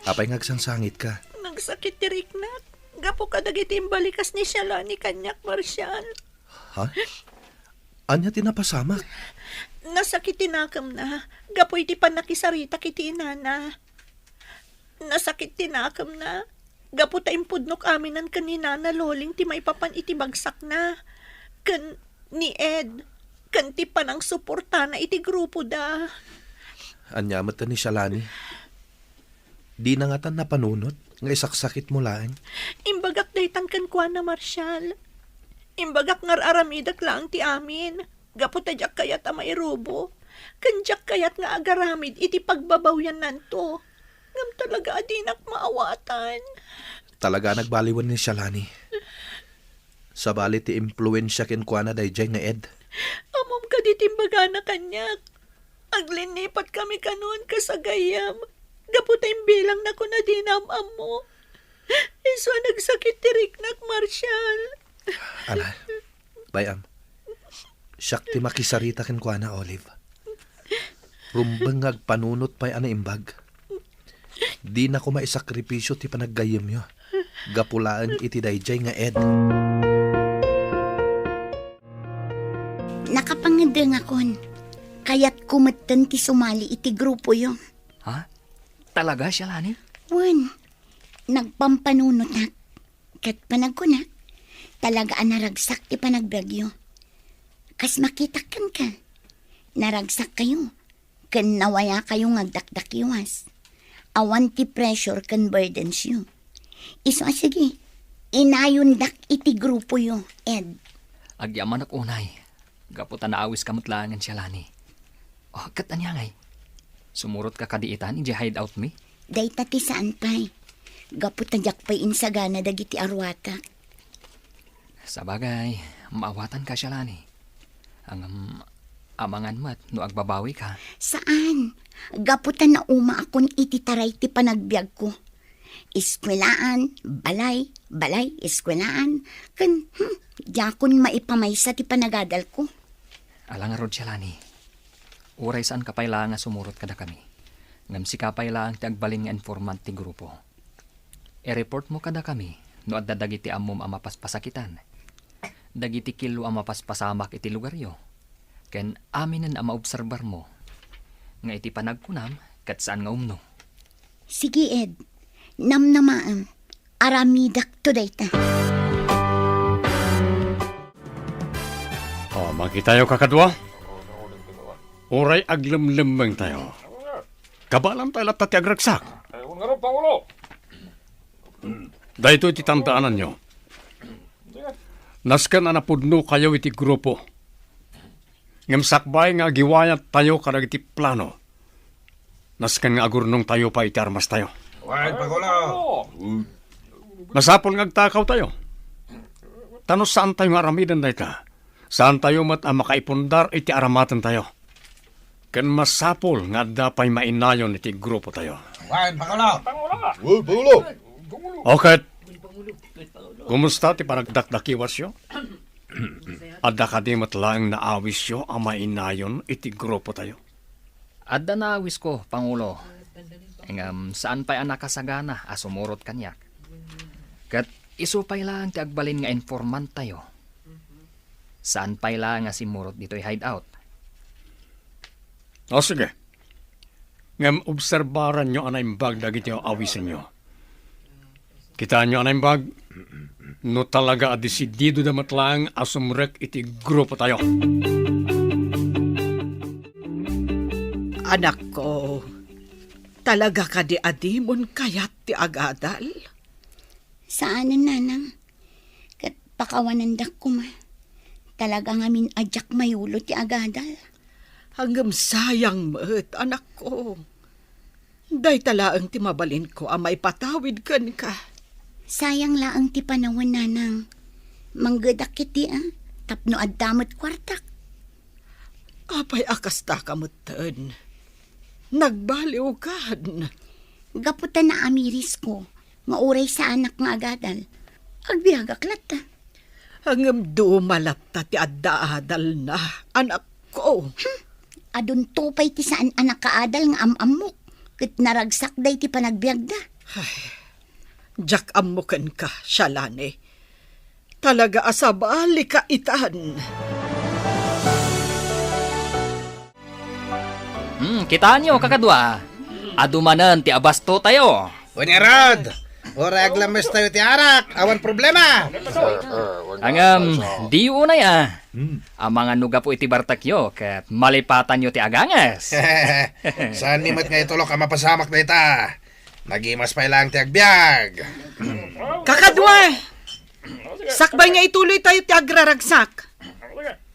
Apay ngagsangsangit ka. Nagsakit ti Riknat. Gapo ka dagiti imbalikas ni Shalani kanyak, Marshall. Ha? Anya ti napasamak? Nasakit tinakam na. Gapoy ti panakisarita kiti inana. Nasakit tinakam na. Gapo ta impudnok aminan kanina na loling ti maipapan iti bagsak na. Kan ni Ed. Kan ti panang suporta na iti grupo da. Anya mata ni Shalani. Di na nga tan napanunot. Nga isaksakit mo laeng. Imbagak daytan kan kuan na Marshall. Imbagak ngar aramidak lang ti amin. Gapo ta jak kayat a mairubo. Kanjak kayat nga agaramid iti pagbabawyan nanto. Ngam talaga adinak maawatan. Talaga nagbaliwan ni Shalani. Sa bali ti impluensya ken kuana dayjay nga Ed. Amom ka di timbaga na kanyak. Aglinipat kami kanon kasagayam. Gaputay bilang na ko na dinamam mo. Iso nagsakit ti Riknak, Marshall. Ala, bayam. Siyak ti makisarita ken kuana, Olive. Rumbang agpanunot pa'y ana imbag. Di na ko maisakripisyo ti panaggayem yo. Gapulaan iti dayjay nga Ed. Nakapangadeng akon. Kaya't kumatan ti sumali iti grupo yo. Ha? Talaga, Shalani? Wan, nagpampanunot na. Kat panag ko na, talaga naragsak ti panagbagyo. Kas makitakan ka. Naragsak kayo. Kan nawaya kayo ngagdakdakiwas. Awan ti pressure kan burdens yo. Iso sige, inayon dak iti grupo yo, Ed. Agyaman ak unay. Gaputan na awis kamot langan, Shalani. Oh, kat anyangay. Sumurot ka kadiitan, iji hideout mi? Day tati saan pa'y. Gaputadyak pa'y insagana dagiti arwata. Sabagay, maawatan ka, Shalani. Ang amangan mat, no agbabawi ka. Saan? Gaputan na uma akon ititaray ti panagbiag ko. Iskwelaan, balay, iskwelaan. Kan, yakon maipamaysa ti panagadal ko. Alang rod, Shalani. Uray saan kapayla nga sumurot kada kami. Ngam si kapayla ang ti agbalin nga informant ti grupo. E-report mo kada kami, no at dadagiti amom ang mapaspasakitan. dagiti kilo ang mapaspasamak iti lugaryo. Ken aminen ang maobserbar mo. Nga iti panagkunam, kat saan nga umno. Sige, Ed. Namnamaam. Aramidak to dayta. Magi tayo kakadwa. Oray aglemlemmeng tayo. Kabalam tayo lahat ti agragsak. Dahito iti tandaanan nyo. Naskan anapudno kayo iti grupo. Ngam sakbay nga giwayat tayo karag iti plano. Naskan nga agurnong tayo pa iti armas tayo. Masapol nga agtakaw tayo. Tanos saan tayo nga aramidan na ita? Saan tayo mat makaipundar iti aramatan tayo? Kan masapol nga dapay mainayon iti grupo tayo. Okay. Kumusta ti panagdakdakiwas yo? Adda ka di matlaang naawis yo ang mainayon iti grupo tayo. Adda naawis ko, Pangulo. Saan pa'y anak kasagana asumurot kanyak. Kat isupay lang ti agbalin nga informant tayo. Saan pa'y lang nga simurot dito'y hideout. O sige. Ngam obserbaran nyo anay bag dagiti yung awisin nyo. Kita nyo anay bag, no talaga adesidido damat lang asumrek iti grupo tayo. Anak ko, talaga ka di adimon kayat ti agadal? Saanan, nanang? Kat pakawanandak ko ma. Talaga ngamin adyak mayulo ti agadal. Hanggang sayang mo't, anak ko. Day talaang ti mabalin ko ang maipatawid kan ka. Sayang laang ti panawon, nanang. Manggadak kiti tapno addamot kwartak. Apay akasta kamutan. Nagbaliw kan. Gaputan na amiris ko. Nga uray sa anak nga agadal. Agbiagak lata. Hanggang dumalapta ti adda-adal na, anak ko. Adun tupay ti saan anak kaadal nga amamok. Kat naragsak day ti panagbiag da. Jak amukan ka, Shalane. Talaga asabali ka itan. Kita nyo, kakadwa. Adumanan ti abasto tayo. Unyarad! Ora aglames tayo ti arak. Awan problema. Di unay Ang mga nuga po iti bartakyo, kat malipatan nyo ti agangas. Saan ni mat nga itulok ang mapasamak na ita? Nagimas pa ilang ti agbyag. Kakadwa! Sakbay nga ituloy tayo ti agraragsak.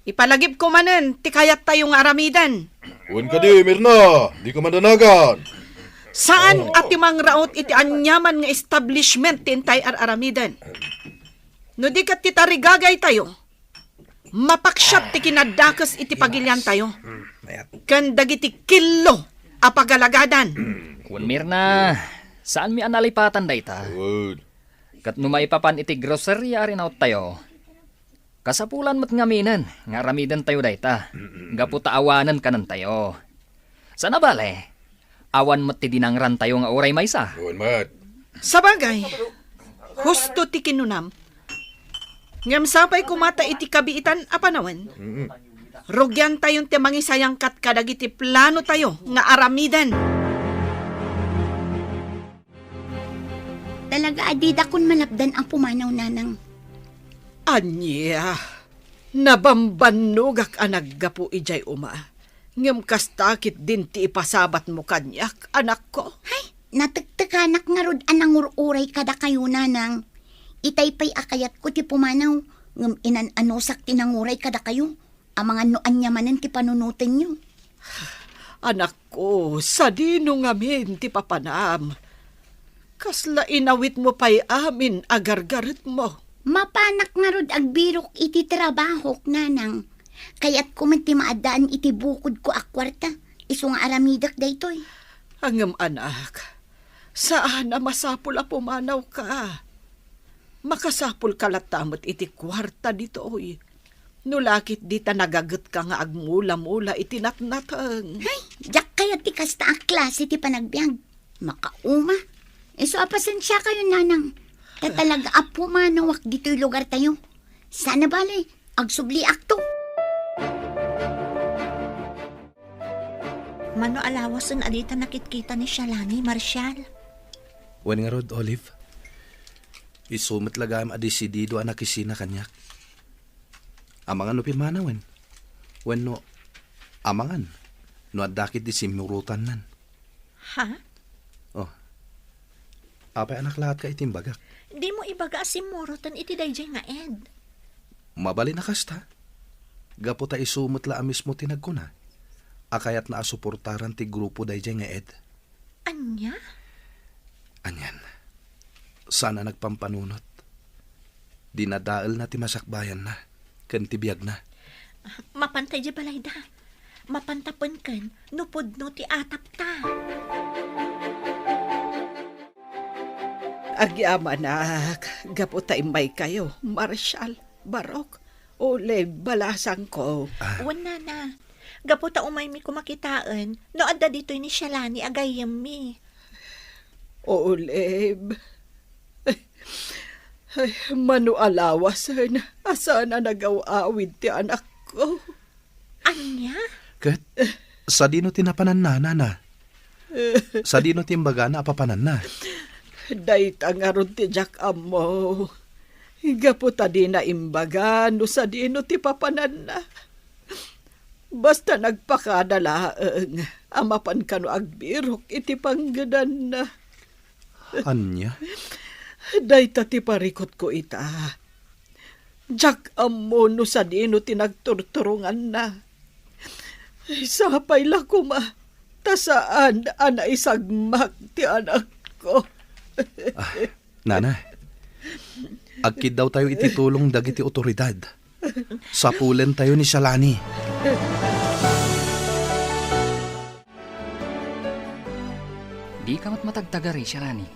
Ipalagip ko manen, ti kayat tayong aramidan. Uwan ka di, Mirna. Di ka mandanagan. Saan at timang raot iti anyaman nga establishment tintay aramidan? No di kat titarigagay tayo, mapaksyat ti kinadakas iti pagilyan tayo. Kan dagiti kilo apagalagadan. Kun Mirna, saan mi analipatan dayta? Kat numaipapan iti grocery ari naut tayo. Kasapulan mo't ngaminan, nga ramidan tayo dayta. Gaputa awanan kanan tayo. Sana bale? Awan mo't ti dinangran tayo nga oray maysa. Uwan mat. Sabagay, husto ti kinunam. Ngam sapay kumata iti kabiitan apanawan. Rugyan tayong ti mangisayang kat kadagiti plano tayo nga aramidan. Talaga adida kun malapdan ang pumanaw, nanang. Anya, nabambanugak anaggapo ijay uma. Ngam kastakit din ti ipasabat mo kanyak, anak ko. Hay, natagtaganak nga rod anang ururay kada kayo, nanang. Itay pa'y akayat ko ti pumanaw. Ngam inananusak tinanguray kada kayo. Ang mga noanyamanan ti panunutin nyo. Anak ko, sa dino ngamin ti papanam. Kasla inawit mo pa'y amin agargarit mo. Mapanak nga rod agbirok iti trabahok, nanang. Kaya't kumanti maadaan iti bukod ko akwarta. Iso nga aramidak daytoy. Hangam anak, saan na masapul a pumanaw ka? Makasapul kalatamot iti kwarta ditoy. Nulakit di ta nagagat ka nga agmula-mula iti natnatang. Hay, jak kaya ti kasta ang klase ti panagbiag. Makauma. So apasan siya kayo, nanang. Talaga apo manawak dito'y lugar tayo. Sana bali, agsubli akto. Mano alawasan adita nakitkita ni Shalani, Marshal. Wen nga rod, Olive. Isumit lagam adisidido anak isina kanyak. Amangan no pirmana, wen. Wen no, amangan. No adakit di simurutan nan. Ha? Oh. Apay anak lahat ka itimbagak. Di mo ibaga si Morotan iti dayjay nga ed. Mabali na kasta. Gaputa isumit la mismo tinagkuna. Akayat na asuportaran ti grupo dayjay nga ed. Anya? Anyan. Sana nagpampanunot. Dinadaal na ti masakbayan na. Ken ti biyag na. Mapantay di balayda. Mapantapan kan, nupod no ti atap ta. Agyamanak, gaputa imbay kayo, Marshal, Barok, Ole, balasang ko. Wana na. Gaputa umay mi kumakitaan, no adda dito'y ni Shalani agayam mi. Oleb. Ay, mano alawasan, asa na nagaw-awid ti anak ko. Anya? Ket, sa dino tinapanan na, nana. Sa dino timbaga na apapanan na. Dayta nga ron ti Jack Amo. Gaputa di na imbaga, no sa dino ti papanan na. Basta nagpakadalaang, amapan ka no agbirok, iti panggadan na. Anya? Dayta ti parikot ko ita. Jack Amo no sa dino tinagturturungan na. Sapay la kuma, tasaan ana isagmak ti anak ko. Nana, agkid daw tayo ititulong dagiti otoridad. Sapulen tayo ni Shalani. Di ka matagtagari, Shalani.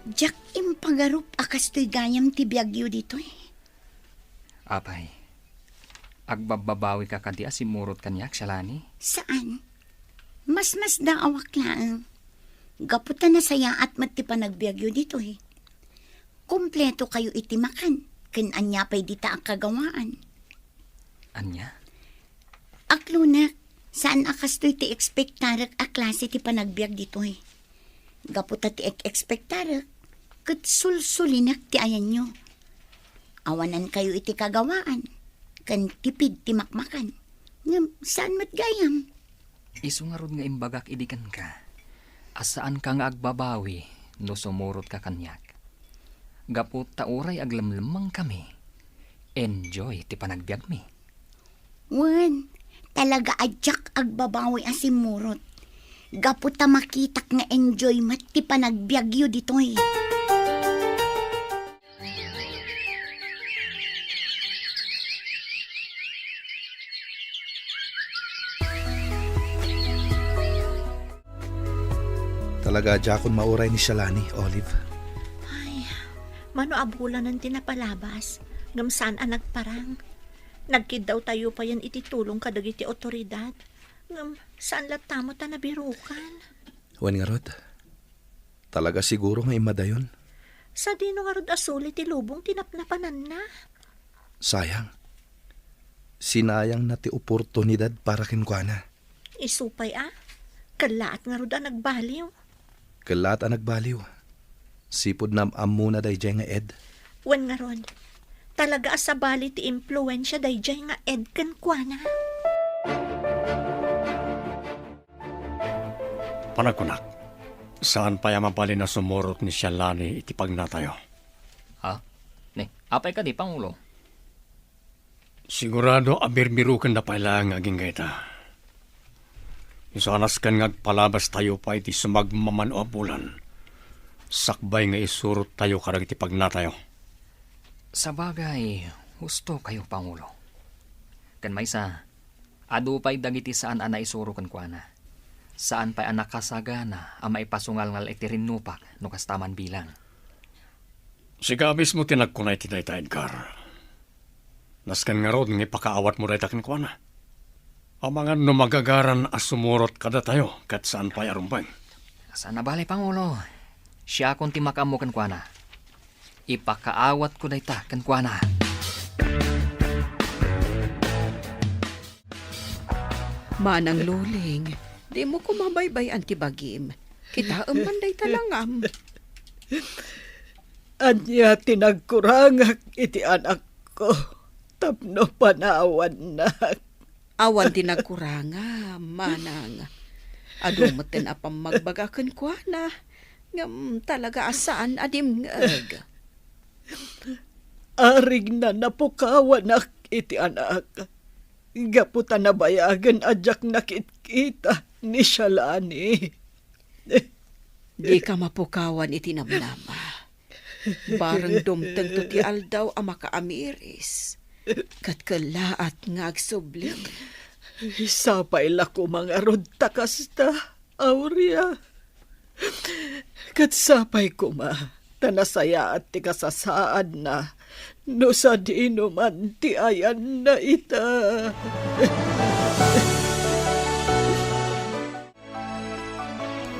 Jack impagarup akas to'y gayam ti biyagyo dito eh. Apay, agbababawi ka kadi asimurot kanyak, Shalani. Saan? Mas daawak lang. Gaputan na saya at mati pa nagbiagyo dito eh. Kompleto kayo itimakan. Ken anya pa'y dita ang kagawaan. Anya? Aklunak, saan akas to'y ti ekspektarak a klase ti panagbiag dito eh. Gaputa ti ekspektarak, kat sulsulinak ti ayan nyo. Awanan kayo iti kagawaan. Kan tipid ti makmakan. Ngam, saan matgayam? Isungarod nga imbagak idikan ka. Asaan ka nga agbabawi no sumurot ka kanyak. Gapot tauray aglamlamang kami. Enjoy ti panagbiag mi. Wan, talaga adyak agbabawi asimurot. Gaputa makitak nga enjoy mat ti panagbiagyo ditoy. Talaga jakon mauray ni Shalani, Olive. Ay, mano abulan ng tinapalabas. Ngam saan ang nagparang. Nagkid daw tayo pa yan ititulong kadag iti otoridad. Ngam saan latamo ta nabirukan. Wen nga rod, talaga siguro nga imadayon. Sa dino nga rod asuli ti lubong tinapnapanan na. Sayang. Sinayang na ti oportunidad para kinkwana. Isupay kalaat nga rod ang nagbaliw. Kalat ang nagbaliw. Sipod na amuna dayjay nga ed. Wen nga rod, talaga asabali ti impluensya dayjay nga ed kenkwana. Panagkunak, saan pa mabali na sumurot ni Shalani iti pagnatayo? Ha? Ne, apay ka di, Pangulo. Sigurado abirbirukan na pala ang aging gaita. Isanas kan ngagpalabas tayo pa iti sumagmaman o bulan. Sakbay nga isurot tayo karag iti pagnatayo. Sa bagay, husto kayo, Pangulo. Kan maysa, adu pa'y dagiti saan ana isuro kan kuana. Saan pa'y anak kasagana ang maipasungal ngal iti rinupak no kastaman bilang. Siga mismo tinagkunay ti dayta, Edgar. Naskan nga rod ng ipakaawat mo dayta kinkwana. Ang mga numagagaran asumurot kada tayo kat saan pa'y arumbang. Sana balay, Pangulo. Siya kung timakam mo kan kuana. Ipakaawat ko dayta kan kuana. Manang luling, di mo ko mabaybay antibagim. Kita manday talangam. Anya tinagkurangak iti anak ko. Tapno panawan na. Awan din nagkuranga, manang. Adumaten apang magbagakan ko na. Ngam talaga asaan adim ngag. Arig na napukawan ak iti anak. Gaputan na bayagan adyak nakit-kita ni Shalani. Di ka mapukawan itinamnama. Barang dumteng to ti aldaw ang makaamiris. Katkalaat nga agsubling. Sapay lako mga rodta kasta, Aurea. Katsapay ko ma, tanasaya at ti kasasaad na, no sa di man ti ayan na ita.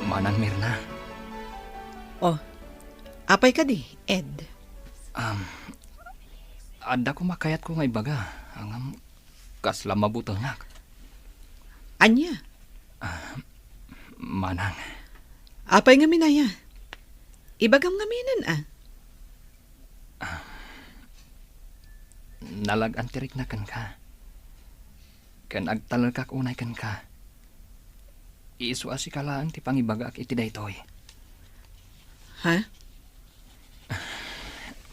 Manang Mirna, Oh, apay ka di, Ed? adda ko makayat ko nga ibaga. Ang kasla mabutangak. Anya? Manang, Apay nga minaya? Ibagam nga minan nalag-antirik na kan ka. Kan agtalal kak unay kan ka. Iisu asikalaan ti pangibaga ak iti daytoy. Ha?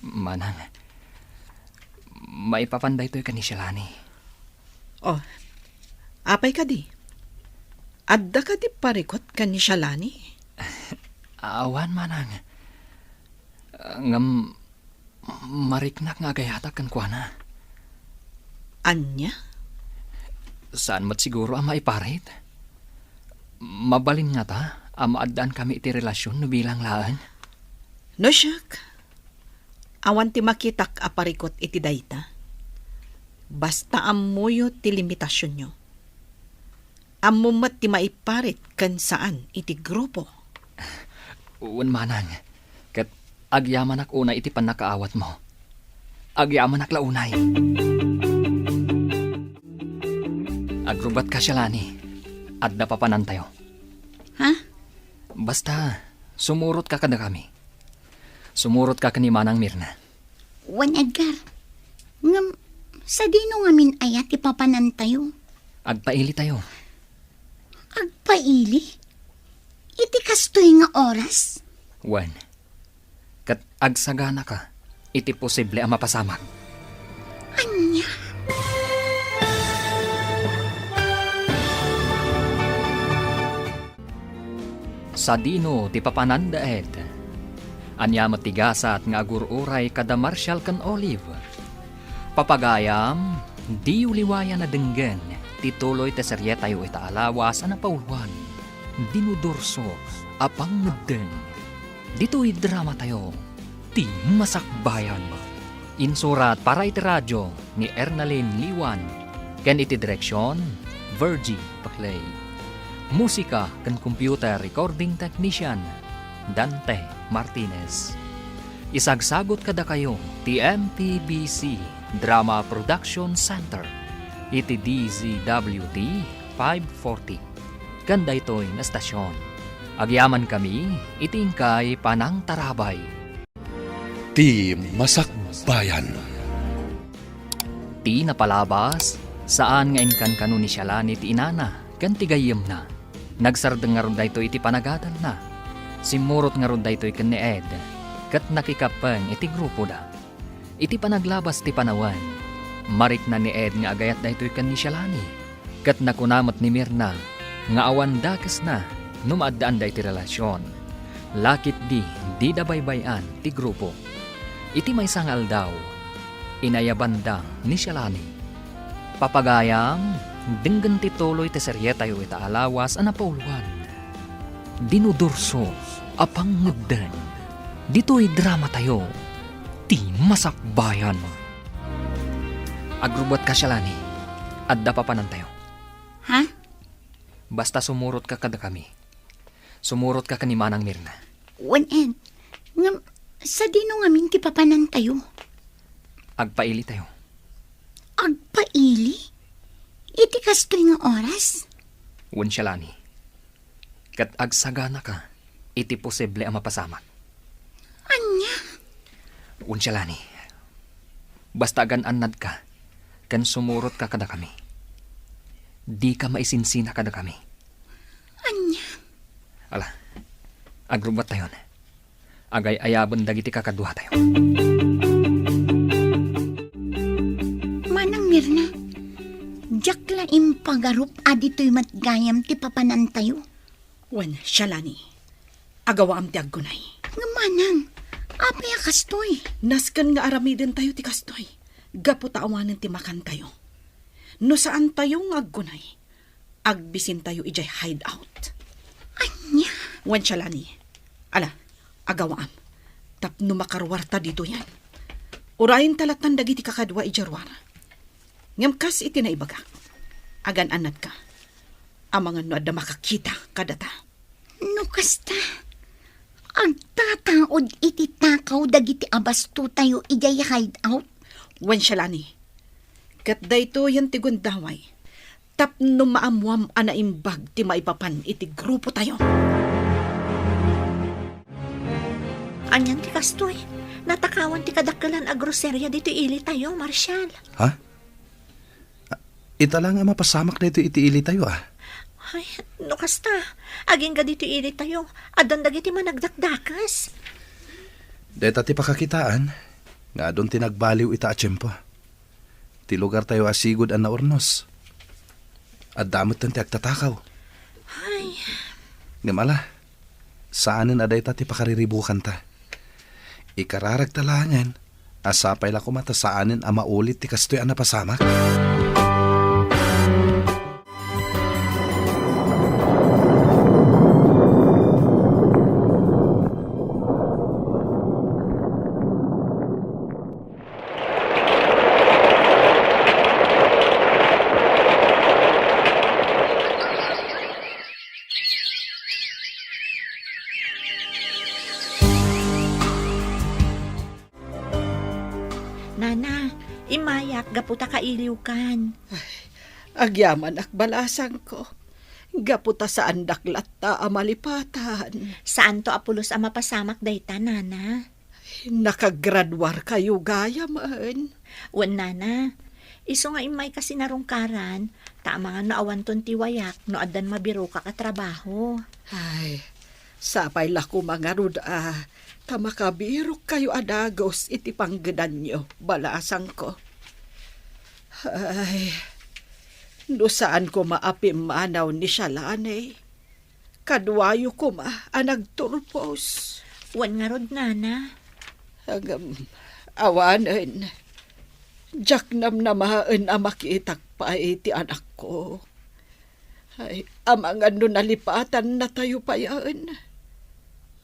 Manang, maipapanday to'y kani Shalani. Oh, apay ka di? Adda ka di parikot ka ni Shalani? Awan, manang. Ngam, mariknak nga gayata kan kuana. Anya? Saan mat siguro ang maiparit? Mabalin nga ta, maadaan kami iti relasyon no bilang laan. No, siyak. Awan ti makitak aparikot iti dayta. Basta amuyo ti limitasyon nyo. Amumat ti maiparit kan saan iti grupo. Uwan, manang. Kat agyaman ak unay iti panakaawat mo. Agyaman ak launay. Agrubat ka, Shalani. Adda pa panantayo. Ha? Basta, sumurot ka kada kami. Sumurot ka kani Manang Mirna. Wan Edgar. Ngam, sa dino nga min ayat ipapanan tayo. Agpaili tayo. Agpaili? Iti kastoy nga oras? Wan. Kat agsagana ka, iti posible ang mapasamak. Anya? Sa dino ti papananda ed. Anya matigasat nga agururay kada Marshall kan Olive. Papagayam, di uliwaya na denggen, tituloy te serye tayo itaalawas na pauluan. Dinudursos, apang medeng. Dito'y drama tayo, ti masakbayan. Insurat para iti radyo ni Ernalyn Liwan. Ken iti direksyon, Virgie Paclay. Musika ken computer recording technician, Dante Martinez. Isagsagot kada kayo ti MPBC Drama Production Center iti DZWT 540. Ganda ito'y na stasyon. Agyaman kami itingkay Panang Tarabay. Ti Masakbayan. Ti napalabas saan nga inkan kanu ni Shalani ti inana kan tigayem na. Nagsardeng nga ron dayto iti panagadan na. Simurot nga ron dayto ikan ni Ed. Kat nakikapeng iti grupo da. Iti panaglabas ti panawan. Marik na ni Ed nga agayat dayto ikan ni Shalani. Kat nakunamat ni Mirna nga awan dakas na numaddaan da iti relasyon. Lakit di dabaybayan ti grupo. Iti may sangal daw. Inayabanda ni Shalani. Papagayam, denggan ti tuloy ti serye tayo itaalawas anapauluan. Dinudursos, apang ngudden. Dito'y drama tayo, ti masakbayan. Agrubat ka, Shalani. Adda pa panan tayo. Ha? Basta sumurot ka kada kami. Sumurot ka kani Manang Mirna. Wan Ed. Ngam, sa dino nga min ti papanan tayo. Agpaili tayo. Agpaili? Iti kastoy nga oras? Wen siya lani. Kat agsagana ka, iti posible ang mapasamak. Anya? Wen siya lani. Basta gan-anad ka, kan sumurot ka kada kami. Di ka maisinsina kada kami. Anya? Ala, agrubat tayo na. Agay ayabon dagiti kakadwa tayo. Manang Mirna, jak la impagarup adito'y matgayam ti papanan tayo. Wen, Shalani. Agawa am ti aggunay. Nga manang, apay kastoy. Nasken nga aramiden tayo ti kastoy. Gapu taawanan ti makan tayo. No saan tayo nga aggunay, agbisin tayo ijay hideout. Anya? Wen, Shalani. Ala, agawaam. Tapno makarwarta dito yan. Urayin talatan dagiti kakadwa ijarwara. Ngamkas iti naibaga. Agan anad ka. Amangan no adda makakita kadata. No kasta. Ang tataod iti takaw dagiti abasto tayo ijay hideout. Wen, Shalani. Kat dayto yan ti gundaway. Tapno maamwam anaimbag ti maipapan iti grupo tayo. Anyan ti kastoy. Natakawan ti kadakalan a groserya dito ili tayo, Marshal. Ha? Ita lang nga mapasamak na ito itiili tayo Ay, no kasta. Aging ga dito ili tayo. Adan dagiti managdakdakas. Deta ti pakakitaan, nga doon tinagbaliw ita a tiyempo. Ti lugar tayo asigod ang naurnos. At damot tan ti agtatakaw. Ay, Ngamala, saanin aday ta ti pakariribukan ta. Ikararag talangan, asapay la kumata saanin ang maulit ti kastoy ang napasamak. Nana, imayak gaputa kailiw kan. Agyaman akbalasan ko. Gaputa sa andak latta amalipatan. Saan to apulos ang mapasamak dayta, Nana? Nakagradwar kayo gaya man. Wen, Nana. Iso nga imay kasi narungkaran, tama nga naawan ton tiwayak no adan mabiro ka katrabaho. Ay, sapay lako mga ruda. Tamakabirok kayo adagos iti panggedan nyo, balasang ko. Ay, no saan ko maapim manaw ni Shalani. Kadwayo ko anagturpos. Wen nga rod, Nana. Hanggang awanan. Jak namnamaan ang makitak pa iti anak ko. Ay, amangan no nalipatan na tayo pa yan.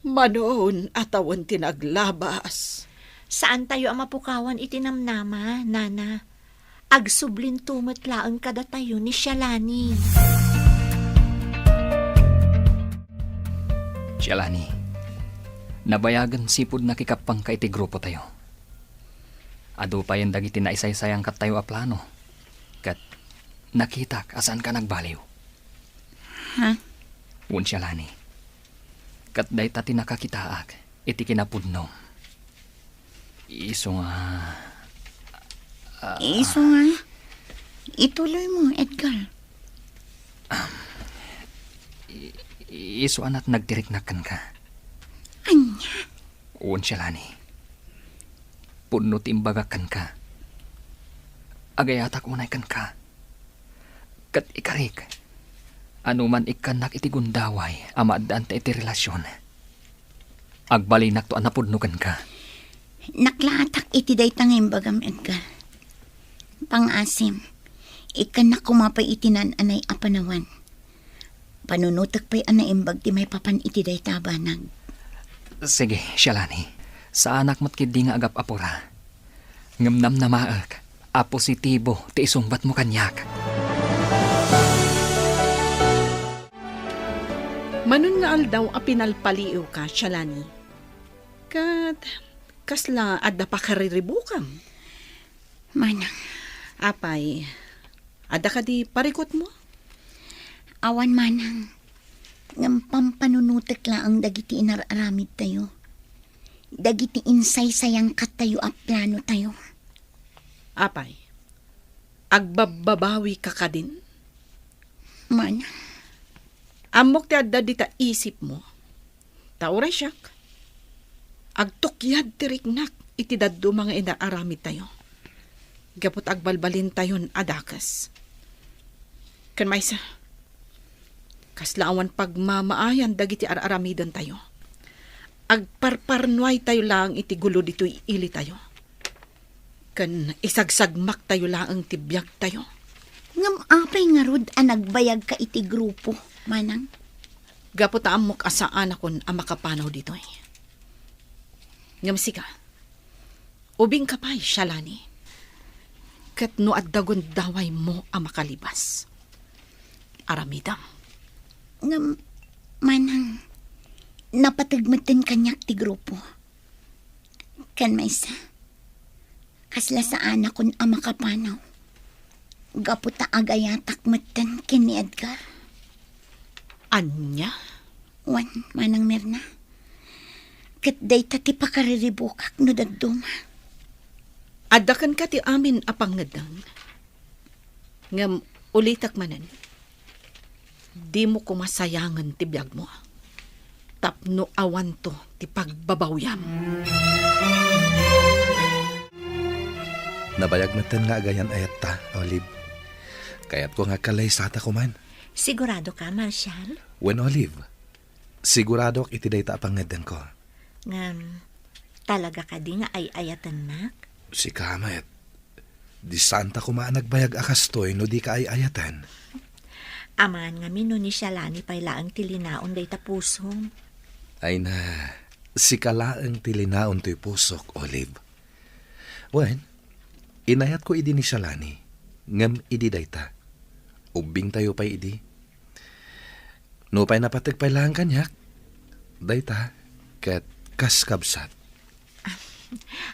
Manon atawan tinaglabas. Saan tayo ang mapukawan itinamnama, Nana? Agsublin tumatlaang kada tayo ni Shalani. Shalani, nabayagan sipod na kikapang ka iti grupo tayo. Ado pa yung dagiti na isaysayang kat tayo a plano. Kat nakitak asan ka nagbaliw. Ha? Wen, Shalani. Kat day tati nakakitaak, iti kinapudnom. Iso nga... Iso nga. Ituloy mo, Edgar. Iso anat nagtiriknakan ka. Anya? Wen, Shalani. Punno timbagakan ka. Agayatak unay kan ka. Kat ikarik. Ano man ikanak iti gundaway, amadaan ta iti relasyon. Agbalinak to anapudnugan ka. Naklaatak iti daytang imbagam, Edgar. Pangasim, ikanak kumapay itinan anay apanawan. Panunutak pa'y anaimbag ti may papan iti daytabanag. Sige, Shalani. Sa anak mo't kidi nga agap apura. Ngamnam na maag, a positibo ti isungbat mo kanyak. Manon nga aldaw a pinalpaliw ka, Shalani. Kat, kasla adda pa kariribukam. Manang, Apay, ada ka di parikot mo? Awan manang. Ngam pampanunutek laang dagiti inararamid tayo. Dagiti insay sayang kat tayo a plano tayo. Apay, agbababawi ka ka din? Manang. Amok ti adda di ta isip mo. Tauray siyak. Agtukyad ti riknak iti daddo mga inaaramid tayo. Gapot agbalbalin tayon adakas. Kan maysa, kaslaawan pagmamaayan dagiti araramidan tayo. Agparparnuay tayo lang iti gulo dito'y ili tayo. Kan isagsagmak tayo lang tibyak tayo. Ngam apay nga rod a nagbayag ka iti grupo, manang. Gapot amok asaan akon ang makapanaw dito eh. Ngam sika, ubing kapay shalani. Kat no addagon daway mo ang makalibas. Aramidam. Ngam, manang, napatagmatan kanyak ti grupo. Kan maysa, kasla saan akon ang makapanaw. Gaputa agayatak matan ken ni Edgar. Anya? Wan, manang Mirna. Kat day ti pakariribukak no dagduma. Adakan ka ti amin apangadang. Ngam ulitak manan. Di mo kumasayangan ti biyag mo. Tapno awan to ti pagbabawyam. Nabayag matan nga agayan ayat ta, Olive. Kaya't ko nga kalay sa ta kuman. Sigurado ka, Marshal? When Olive, sigurado ak iti day ta pangadan ko. Ngam, talaga ka di nga ay ayatan nak? Si Kamayat, di santa kumaan nagbayag akastoy no di ka ay ayatan. Aman nga mino ni Shalani paylaang tilinaon day tapusong. Ay na, si kalaang tilinaon to'y pusok, Olive. Wen, inayat ko idi ni Shalani, ngam idi dayta. Ubing tayo pa idi. No pa'y napatag pa'y lang kanyak. Dayta, kat kaskabsat.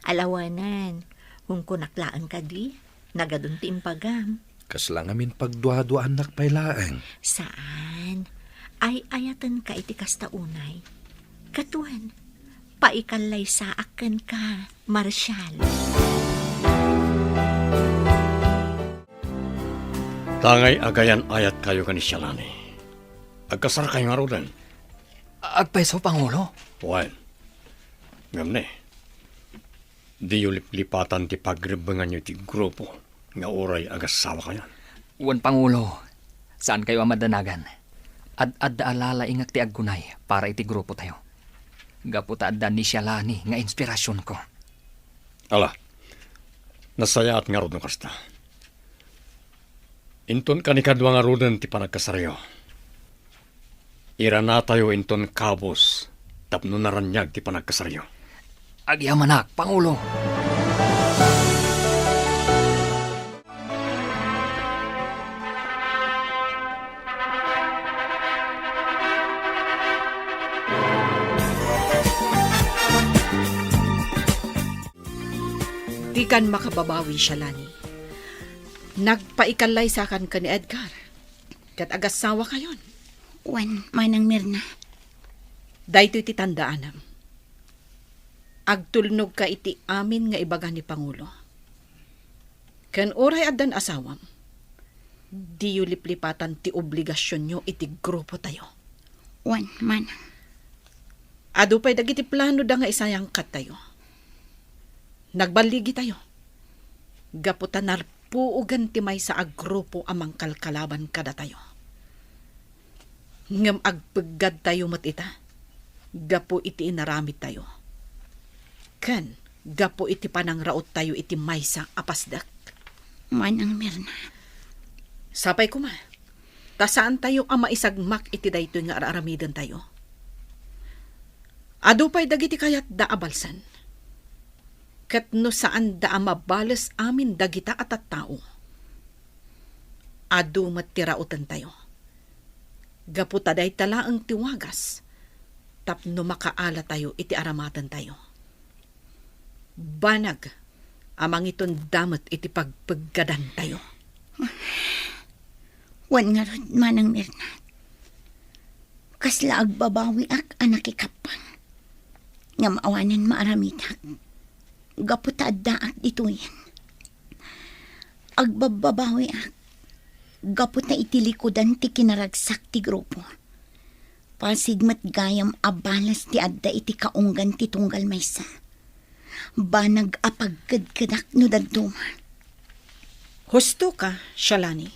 Alawanan, kung kunaklaan ka di, nagadun ti impagam. Kas lang amin pagduha-duhaan nakpay laang. Saan? Ay ayatan ka iti kasta unay. Katuan, paikalay sa akin ka, Marshal. Tangay agayan ayat kayo ka ni Shalani. Agkasar kayo nga rodan. Agpeso, Pangulo. Well, ngam ne. Di yung lipatan ti pagribangan nyo ti grupo nga oray agasawa kayo. Wan, Pangulo, saan kayo amadanagan? Ad alala ingak ti aggunay para iti grupo tayo. Gaputa adda ni Shalani nga inspirasyon ko. Ala, nasaya at nga rodong kasta. Inton kanikadwa nga rodan ti panagkasaryo. Ira na tayo inton kabos tapno naranyag ti panagkasaryo. Agyamanak, Pangulo. Di kan makababawi siya, Lani. Nagpaikalay sa kan ka ni Edgar. Kat agasawa kayon. Wan, manang Mirna. Dahito iti tandaanam. Agtulnog ka iti amin nga ibaga ni Pangulo. Kan oray adan asawam, di yu liplipatan ti obligasyon nyo iti grupo tayo. Wan, manang. Ado pa'y dagiti plano da nga isayang kat tayo. Nagbaligi tayo. Gaputan narpuugan ti may sa agrupo amang kalkalaban kada tayo. Ngam agpagad tayo matita. Gapo iti inaramid tayo. Kan, gapo iti panangraot tayo iti maysa apasdak. Manang Mirna. Sapay ko ma. Tasaan tayo ang maisagmak iti dayto nga aramidan tayo. Ado pa'y dagiti kayat da abalsan. Kat no saan da mabalas amin dagita at tao. Ado matirautan tayo. Gaputa day tala ang tiwagas. Tapno makaala tayo iti aramatan tayo. Banag, Amang iton damat iti pagpaggadan tayo. Wan nga rod manang Mirna. Kasla agbabawi ak anak ikapang. Nga maawanan maaramitak. Gaputaad daak dito yan. Agbababawi ak. Gaputa itilikodan ti kinaragsak ti grupo. Pasigmat gayam abalas ti adda iti kaunggan ti tunggal maysa. Banag apagkadkadak no daduma. Husto ka, Shalani.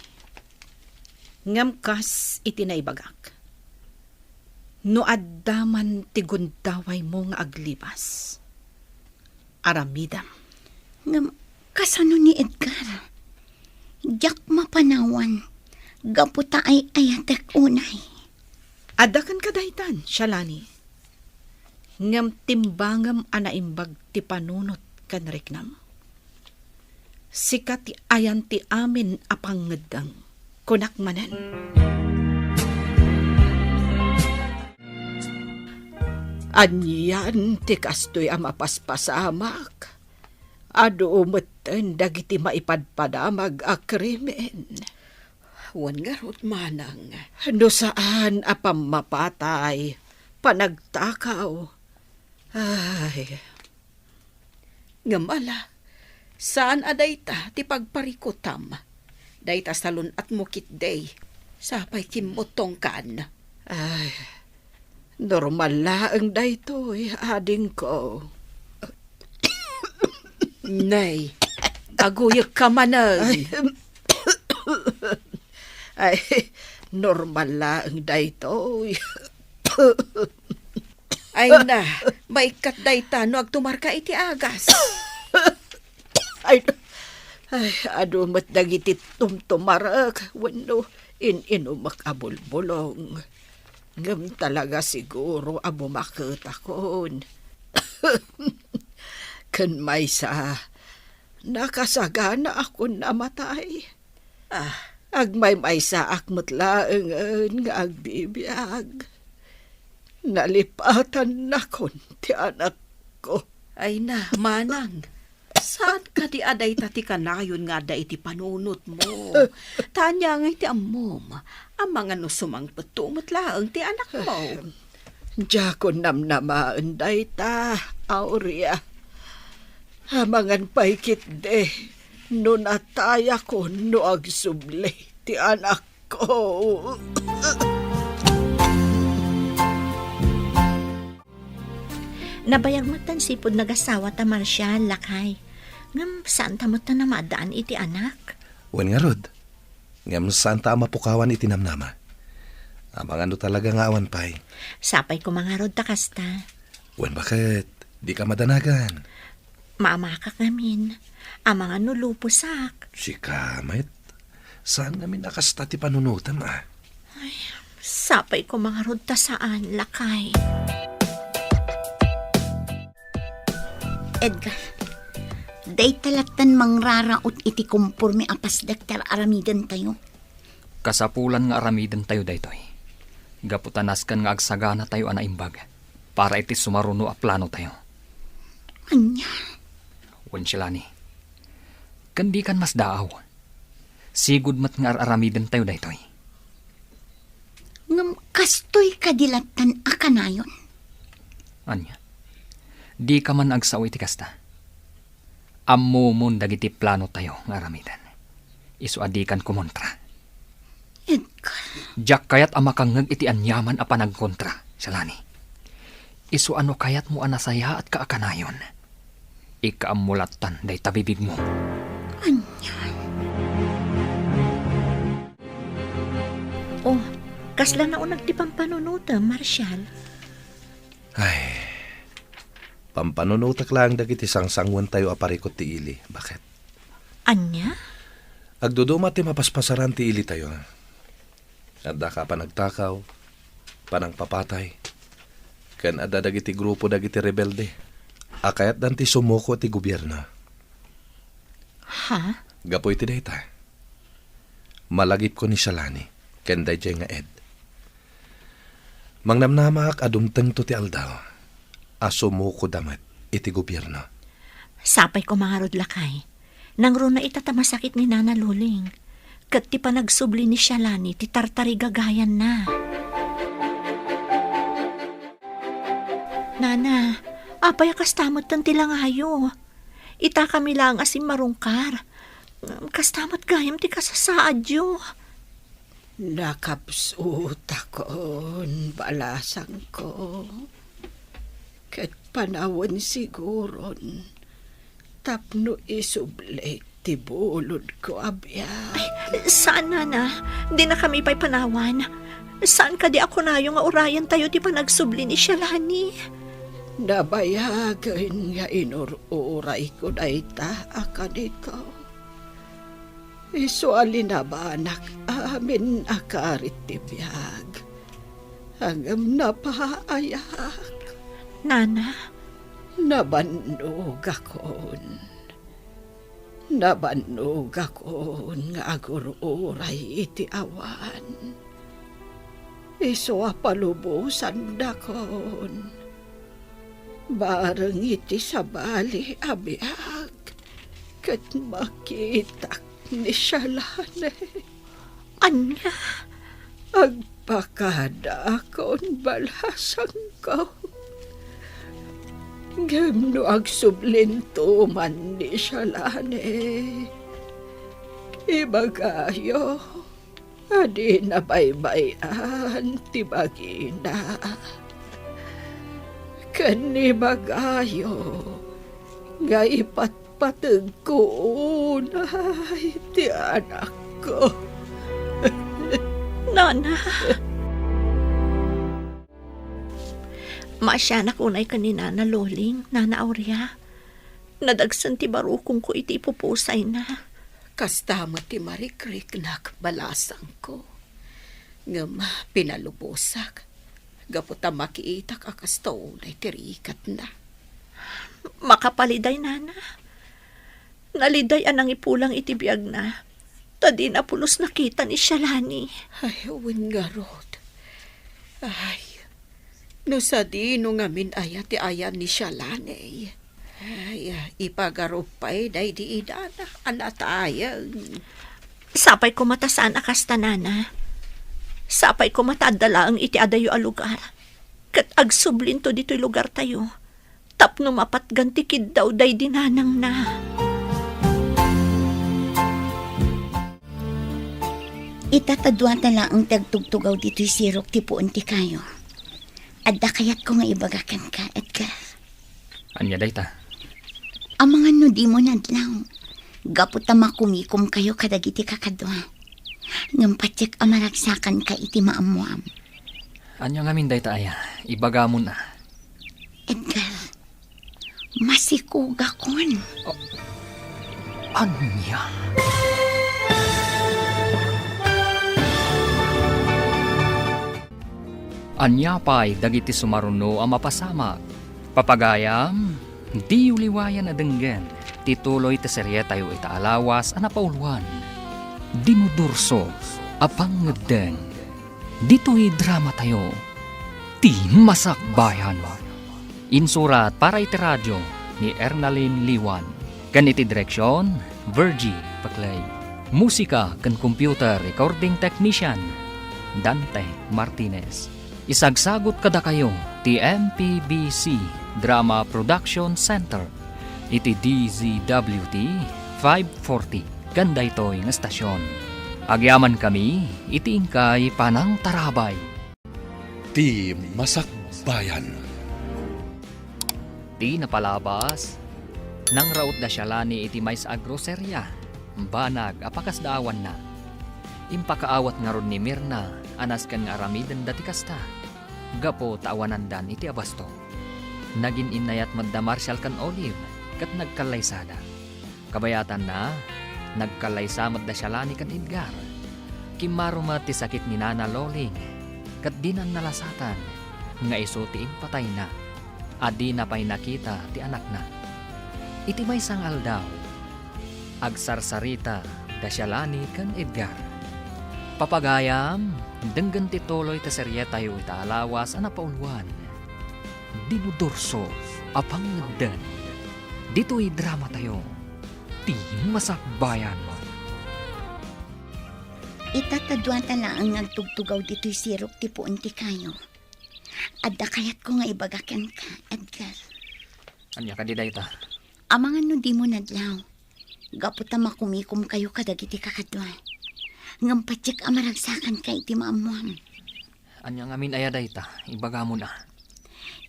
Ngam kas iti naibagak. No addaman ti gundaway mo nga aglibas. Aramidam. Ngam kasano ni Edgar? Yak mapanawan. Gaputa ay ayatek unay. Adakan kadaytan, Shalani. Ngam timbangam anaimbag ti panunot kan Riknam. Sikat ti ayan ti amin apangedang kunak manen. Anyan ti kastoy ang mapaspasamak. Ado umeten dagiti maipadpadamag a krimen. Wan nga rot manang. No saan apam mapatay, panagtakaw. Ay. Ngamala, saan adayta ti pagparikutam? Dayta salon at mukit day, sapay kimotong kan. Ay, normal laang daytoy, ading ko. Nay, aguyak ka manag. Ay, normal laang daytoy. Ay na, maikat dayta no agtumarka iti agas. ay, adumat dagiti tumtumarak. Wano, inumak abulbulong. Ngam talaga siguro abo makita kon. Kan may sa nakasagana ako namatay. Agmay sa akmat laeng nga agbibiyag. Nalipatan na kon ti anak ko. Ay na, manang. Saan ka di aday tati kanayon nga da iti panunot mo? Tanya nga iti amom. Ang mga nusumang patumot laang ti anak mo. Diya ko namnamaan day ta, Aurea. Hamangan paikit de. No nataya ko no agsubli ti anak ko. Nabayag mo tan sipod nagasawa ta Marshal, lakay. Ngam saan ta mo ta na madaan iti anak? Wan nga rod. Ngam saan ta mapukawan iti namnama. Amang ano talaga nga awan pay. Sapay ko mga rod ta kasta. Wan bakit? Di ka madanagan. Maamakak ngamin. Amang ano lupusak. Si Kamit. Saan namin nakasta ti panunutan Sapay ko mga rod ta saan, lakay. Edgar, day talatan mangraraot iti kumpurmi apas Dr. Aramidan tayo. Kasapulan nga aramidan tayo daytoy. Gaputanas kan nga agsagana tayo anaimbag. Para iti sumaruno a plano tayo. Anya? Wan Shalani. Kandi kan mas daaw. Sigud mat nga aramidan tayo daytoy. Ngam kastoy kadilatan akanayon. Anya? Di ka man agsaw iti kasta. Ammo mon dagiti plano tayo nga aramidan. Isu adikan kumontra. Edgar. Diyak kayat amakangag iti anyaman a panagkontra, Shalani. Isu ano kayat mo anasaya at kaakanayon. Ikaamulatan day tabibig mo. Anyan. Oh, kasla na unag ti pampanunuta, Marshal. Ay, pampanunutak lang dagiti sangsangwan tayo aparikot ti ili. Bakit? Anya? Agduduma ti mapaspasaran ti ili tayo. Adda ka panagtakaw, panang papatay. Ken adda dagiti grupo dagiti rebelde. Akayat dan ti sumuko ti gobyerno. Ha? Gapoy ti dayta. Malagip ko ni Shalani, ken dayjay nga ed. Mangnamnamak adumteng to ti aldaw. Asumuko damat iti gobyerno. Sapay ko mga rodlakay. Nang ro na itatamasakit ni Nana Luling. Kat ti pa nagsubli ni Shalani, ti tartari gagayan na. Nana, apay kastamot tan tilangayo. Ita kami lang asim marungkar. Kastamot gayam ti kasasaadyo. Nakapsut akon balasang ko. Ket panawon siguron. Tapno isublik ti bulod ko abya. Saan, Nana? Di na kami pa'y panawan. Saan ka di ako na yung urayan tayo di pa nagsubli ni Shalani? Nabayagan nga inururay ko na ita akanito. Iso alinabanak amin akarit ti biyag. Hanggang napaayak. Nana, Nabannog akon. Nabannog akon nga agururay iti awan. Iso apalubusan dakon. Bareng iti sabali abiyag. Kat makitak ni Shalane. anya? Agpakada akon balasang ko. Gemno agsublinto man ni Shalane. Ibagayo, adi na baybayan ti bagina. Kanibagayo, nga ipatpatag ko unay ti anak ko. Nana. Maasyanak unay ka ni Nana Loling, Nana Aurea. Nadagsan ti barukong ko iti ipupusay na. Kastama ti marikrik nak balasang ko. Ngam pinalubusak. Gaputa makiitak akastaw na itirikat na. Makapaliday, Nana. Naliday anang ipulang itibiyag na. Tadi na pulos nakita ni Shalani. Ay, wingarot. Ay, no sa di no ngamin ayat ti ayan ni Shalani. Ay, ipagarupay day di idana anatayang. Sapay ko matasaan akasta, Nana. Sapay ko matadala ang iti adayo a lugar. Kat agsublin to dito'y lugar tayo. Tapno mapat gantikid daw day dinanang na. Itatadwa tala ang tagtugtugaw dito'y sirok ti puon ti kayo. Adda kayat ko nga ibagakan ka, Edgar. Anya day ta? Ang mga nudi mo nadlaw. Gaputa makumikom kayo kadagiti kakadwa. Ngam patsik amaragsakan ka iti maamuam. Anya ngamin day ta aya? Ibaga mo na. Edgar, masikuga kon. Anya? Anya pa'y dagiti sumaruno ang mapasamak. Papagayam, di uliwayan na denggen. Tituloy te serye tayo itaalawas ang napauluan. Dinudurso, apang ngedeng. Dito'y drama tayo. Ti Masakbayan. Insurat para iti radyo ni Ernalyn Liwan. Ganiti direksyon, Virgie Paclay. Musika kan computer recording technician, Dante Martinez. Isagsagot kada kayo ti MPBC Drama Production Center. Iti DZWT 540. Ganda ito'y nga stasyon. Agyaman kami, iti ingkay panang tarabay. Ti Masakbayan. Ti napalabas, nang raot da Shalani iti mais agroserya. Banag apakas daawan na. Impakaawat nga ron ni Mirna, anas kan nga aramidan dati kasta. Gapo taawanandan iti abasto. Nagin inayat madda Marshall kan Olive, kat nagkalaysada. Kabayatan na, nagkalaysa madda Shalani kan Edgar. Kimaruma ti sakit ni Nana Loling, kat dinan nalasatan, nga iso ti impatay na. Adi na pa'y nakita ti anak na. Iti may sangal daw, agsarsarita da Shalani kan Edgar. Papagayam, denggan ti tuloy ta serye tayo itaalawas ang napauluan. Dinudurso, apang ngagdan. Dito'y drama tayo. Ti masakbayan mo. Itatadwata lang ang nagtugtugaw dito'y sirok ti puon ti kayo. Adda kayat ko nga ibagakan ka, Edgar. Anya ka di dayta? Amangan no di mo nadlaw. Gaputa makumikom kayo kadagiti kakadwa. Ngampatsik amaragsakan kay ti maamuan. Anya ngamin aya dayta, ibaga mo na.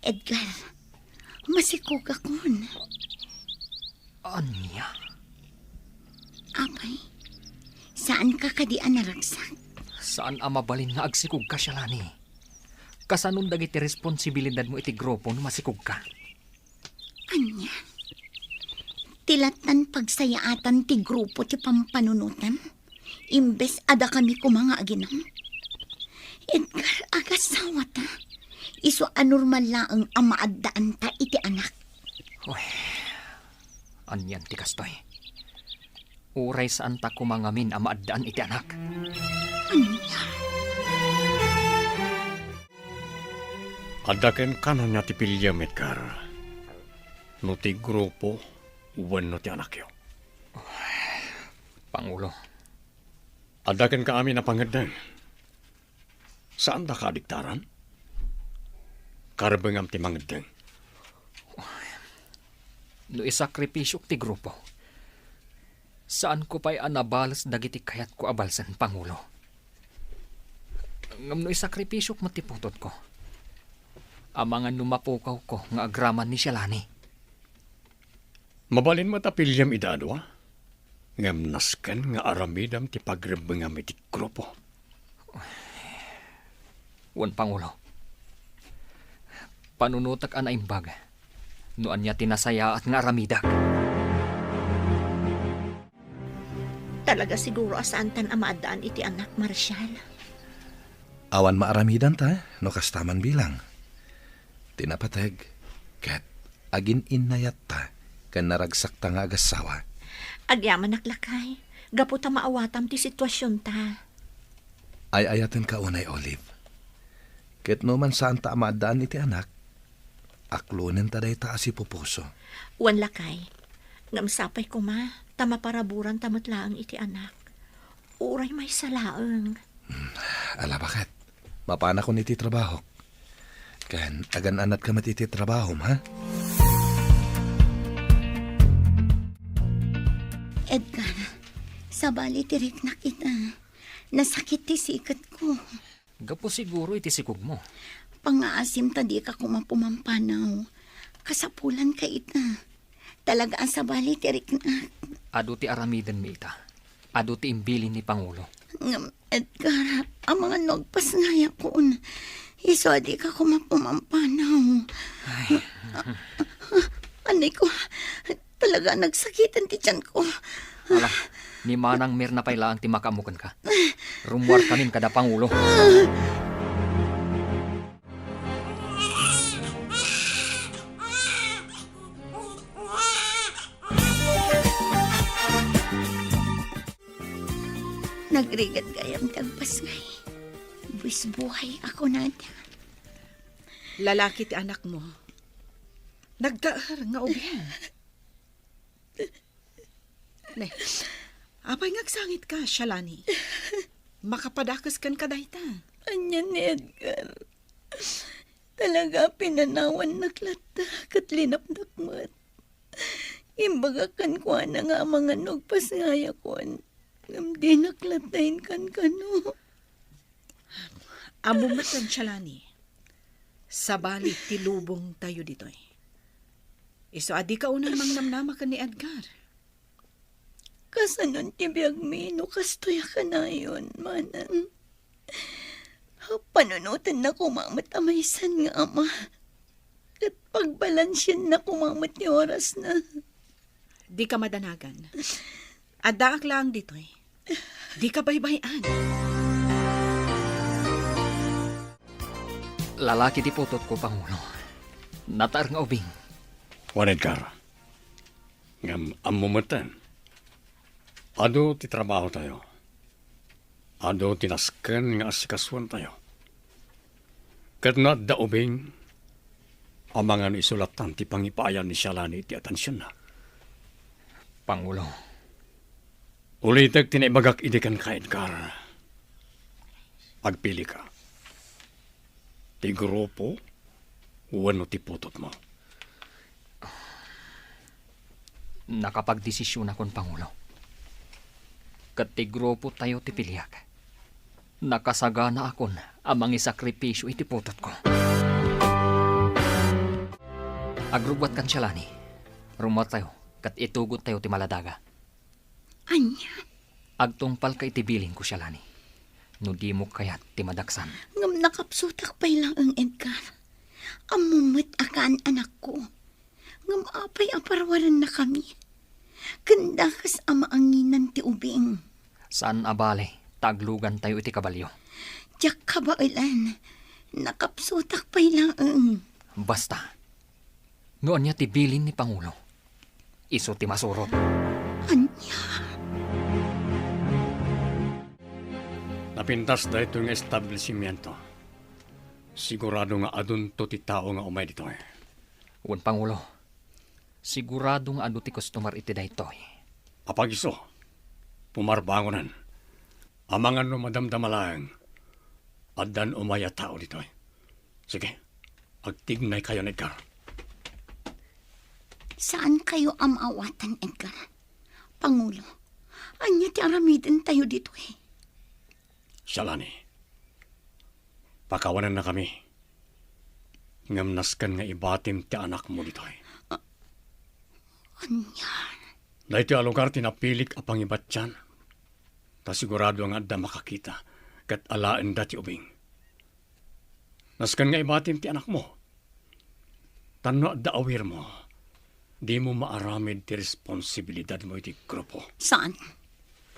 Edgar, masikog akon. Anya? Apay, saan ka kadian naragsak? Saan mabalin nga agsikog ka siya lani? Kasanong dagiti responsibilidad mo iti grupo no masikog ka? Anya? Tilatan pagsayaatan ti grupo ti pampanunutan? Imbes ada kami ko mga aginam? Edgar, agasawa ta. Iso anormal laang amaaddaan ta iti anak. Uy, anyan ti kastoy. Uray saan ta kumangamin amaaddaan iti anak. Anya? Adaken kanon niya ti pilyam, Edgar. No ti grupo, uwan no ti anak yo. Pangulo, Adaken ka amin na pangadan. Saan da ka adiktaran? Karbengam ti mangadan. no isakripisyok ti grupo. Saan ko pa'y anabalas dagiti kayat ko abalsan, Pangulo? Ngam no isakripisyok matiputot ko. Amangan numapukaw ko nga agraman ni Shalani. Mabalin mo ta pilyam idadwa? Ngam nasken nga aramidam ti pagrebengam iti grupo. Wan, Pangulo. Panunutak ana imbag. Noan niya tinasaya at nga aramidak. Talaga siguro asaan tan amaadaan iti anak, Marshal. Awan maaramidan ta, no kastaman bilang. Tinapateg, ket agin inayat ta, kan naragsak ta nga agasawa. Agyaman naklakay. Gaputa maawatam ti sitwasyon ta. Ay ayaten ka unay, Olive. Ket no man saan ta amadaan iti anak, aklunen ta day ta asi pupuso. Wan lakay. Ngamsapay ko ma, tamaparaburan tamatlaang iti anak. Uray may salaang. Ala bakit? Mapana ko niti trabaho. Kan agan anat ka matiti trabaho, ha? Edgar, sabali tirik na kita. Nasakit ti sikat ko. Gapo siguro iti sikog mo. Pangaasim ta di ka kumapumampanaw. Kasapulan ka ita. Talaga ang sabali tirik na. Ado ti aramidan mi ita. Ado ti imbilin ni Pangulo. Edgar, ang mga nagpas ngaya ko. Iso di ka kumapumampanaw. Anay ko, talaga nagsakitan ti tiyan ko. Ala, ni Manang Mirna pailaang ti makamukan ka. Rumwar kamin kada Pangulo. Nagrigat gayam tagpas ngay. Buwis buhay ako nada. Lalaki ti anak mo. Nagdaar nga ubyan. Ne, apay ngagsangit ka, Shalani. Makapadakas kan ka dahita. Anya ni Edgar. Talaga pinanawan naklata kat linapnakmat. Imbagakan ko na nga mga nagpas ngaya ko. Di naklatayin kan kano. Amumatan, Shalani. Sabali ti lubong tayo ditoy. Iso adi ka unang mangnamnama ka ni Edgar. Kasanon ti biyag mino kastoya ka na yun, manang. Panunutan na kumamatamaisan nga ama. At pagbalansyan na kumamat ni oras na. Di ka madanagan. Adaak lang ditoy. Di ka baybayan. Lalaki ti putot ko, Pangulo. Natar nga ubing. Wan, Edgar. Ngam amumatan. Ado ti trabaho tayo. Ado tinasken nga asikaswan tayo. Kat na daubing, amangan isulatan ti pangipayan ni Shalani ti atensyon na. Pangulo, Ulitag tinaibagak idikan ka, Edgar. Agpili ka. Ti grupo, wano ti putot mo. nakapagdesisyon akon, Pangulo. Katigrupo tayo ti pilyak. Nakasagana akon amang isakripisyo iti putot ko. Agrubwat kan siyalani. Rumot tayo, kat itugot tayo ti maladaga. Anya, Agtungpal ka itibiling ko siyalani. No di mo kayat ti madaksan. ngam nakapsutak pa lang ang Edgar. Amumit akaan anak ko. Ngam apay aparwaran na kami. Kandakas ama anginan ti ubing. Saan abale, taglugan tayo iti kabalyo. Diyak kabailan. Nakapsutak pa lang ang. Basta. Noon niya tibilin ni Pangulo. Iso ti masurot. Anya, Napintas da ito yung establishmento. Sigurado nga adun to ti tao nga umay dito eh. Wan Pangulo. Sigurado nga adu ti customer iti daytoy. Apag iso, pumarbangonan. Amangan no madamdamalang. Adan umaya tao dito eh. Sige, agtignay kayo na Edgar. saan kayo amawatan, Edgar? Pangulo, anya ti aramidin tayo dito eh. Shalani, pakawanan na kami. Ngamnaskan nga ibatim ti anak mo dito eh. Anya, Dahil ti alugar tinapilik apang ibat dyan. Ta sigurado nga da makakita kat alaan dati ubing. Naskan nga ibatim ti anak mo. Tano da awir mo. Di mo maaramid ti responsibilidad mo iti grupo. saan?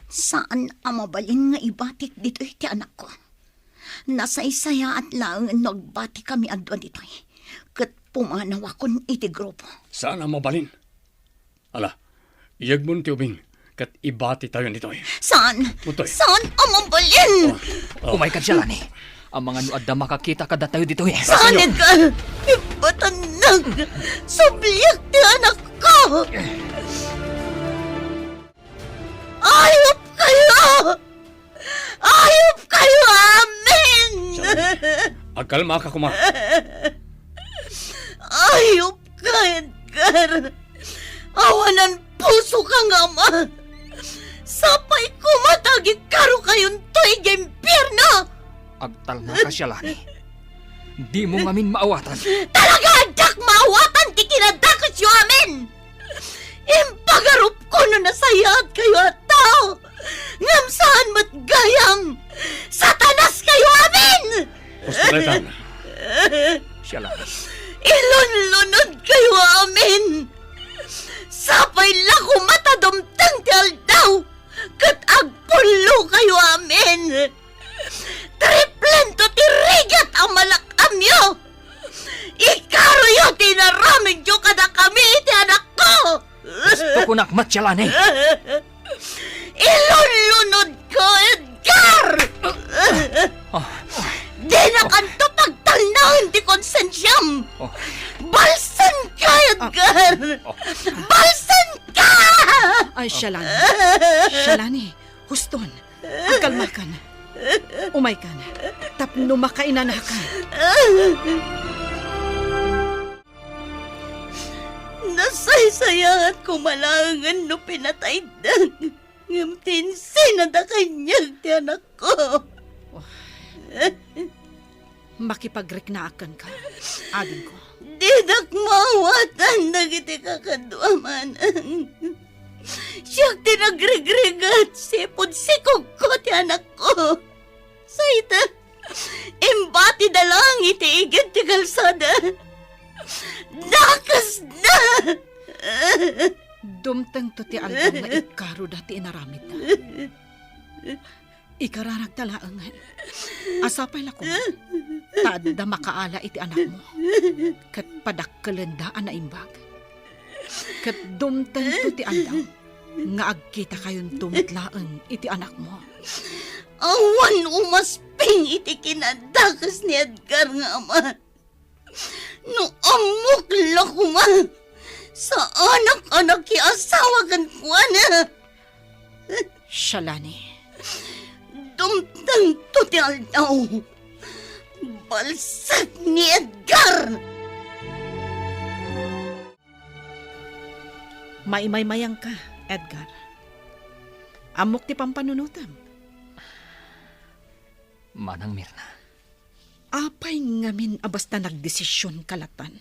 Saan amabalin nga ibatik dito ti anak ko? Nasaysaya at lang nagbati kami adwa dito eh. Kat pumanaw akon iti grupo. Saan ang mabalin? Ala, iyag mo ti ubing kat ibati tayo nito eh. Saan? Utoy. Saan amabalin? Umay ka dyan, ani. Ang mga nuad na makakita kada tayo dito eh. Saan, Edgar? Ibatanag! Subliyak ti anak ko! Ayop kayo! Ayop kayo, amin! Agkalma ka kuma. Ayop ka, Edgar! Awanan puso ka nga, ma! Sapay kumatagit karo kayon to'y gempirno! Agtal na ka siya, Lani. Di mo ngamin maawatan. Talaga, dak maawatan ti kinadakas yu amin! Impagarup ko no nasayat kayo at tao! Ngam saan mat gayam! Satanas kayo amin! Pustuletan. Siya, Lani. Ilunlunod kayo amin! Sapay lako matadumtang ti aldaw! Kat agpulo kayo amin! Triplento ti rigat ang malakamyo! Ikaroyo tinaramid yo kada kami iti anak ko! Gusto ko nakmat siya, Lani. Ilunlunod ko, Edgar! Di na kanto pagtalnaon ti konsensyam! Oh. Balsan ka, Edgar! Balsan ka! Ay, Shalani. Shalani, huston. Agkalma ka na. Umay ka na. Tapno makainan ka. Nasaysaya at kumalangan no pinatay dang. Ngamtinsin na da kanyang ti anak ko. Makipagriknaakan ka. Ading ko. Didak mawatan nagiti kakadwaman. Siyak tinagrigrigat sipod sikog ko ti anak ko. Sayta, imbati da lang iti igit ti kalsada. Dakas na! Dumtang to ti aldaw nga ikaro dati inaramid na. Ikararag talaangan. Asapay lako. Taad da makaala iti anak mo. Kat padakkalendaan na imbag. Kat dumtang to ti aldaw nga agkita kayon tumitlaan iti anak mo. Awan umasping iti kinadakas ni Edgar nga ama. No amok lakuma. Sa anak-anak ki asawa kan kuana. Shalani, Dumtang to ti aldaw. Balsag ni Edgar. maimay-mayang ka, Edgar. Amok ti pampanunutam. Manang Mirna, Apay ngamin abas na nagdesisyon kalatan.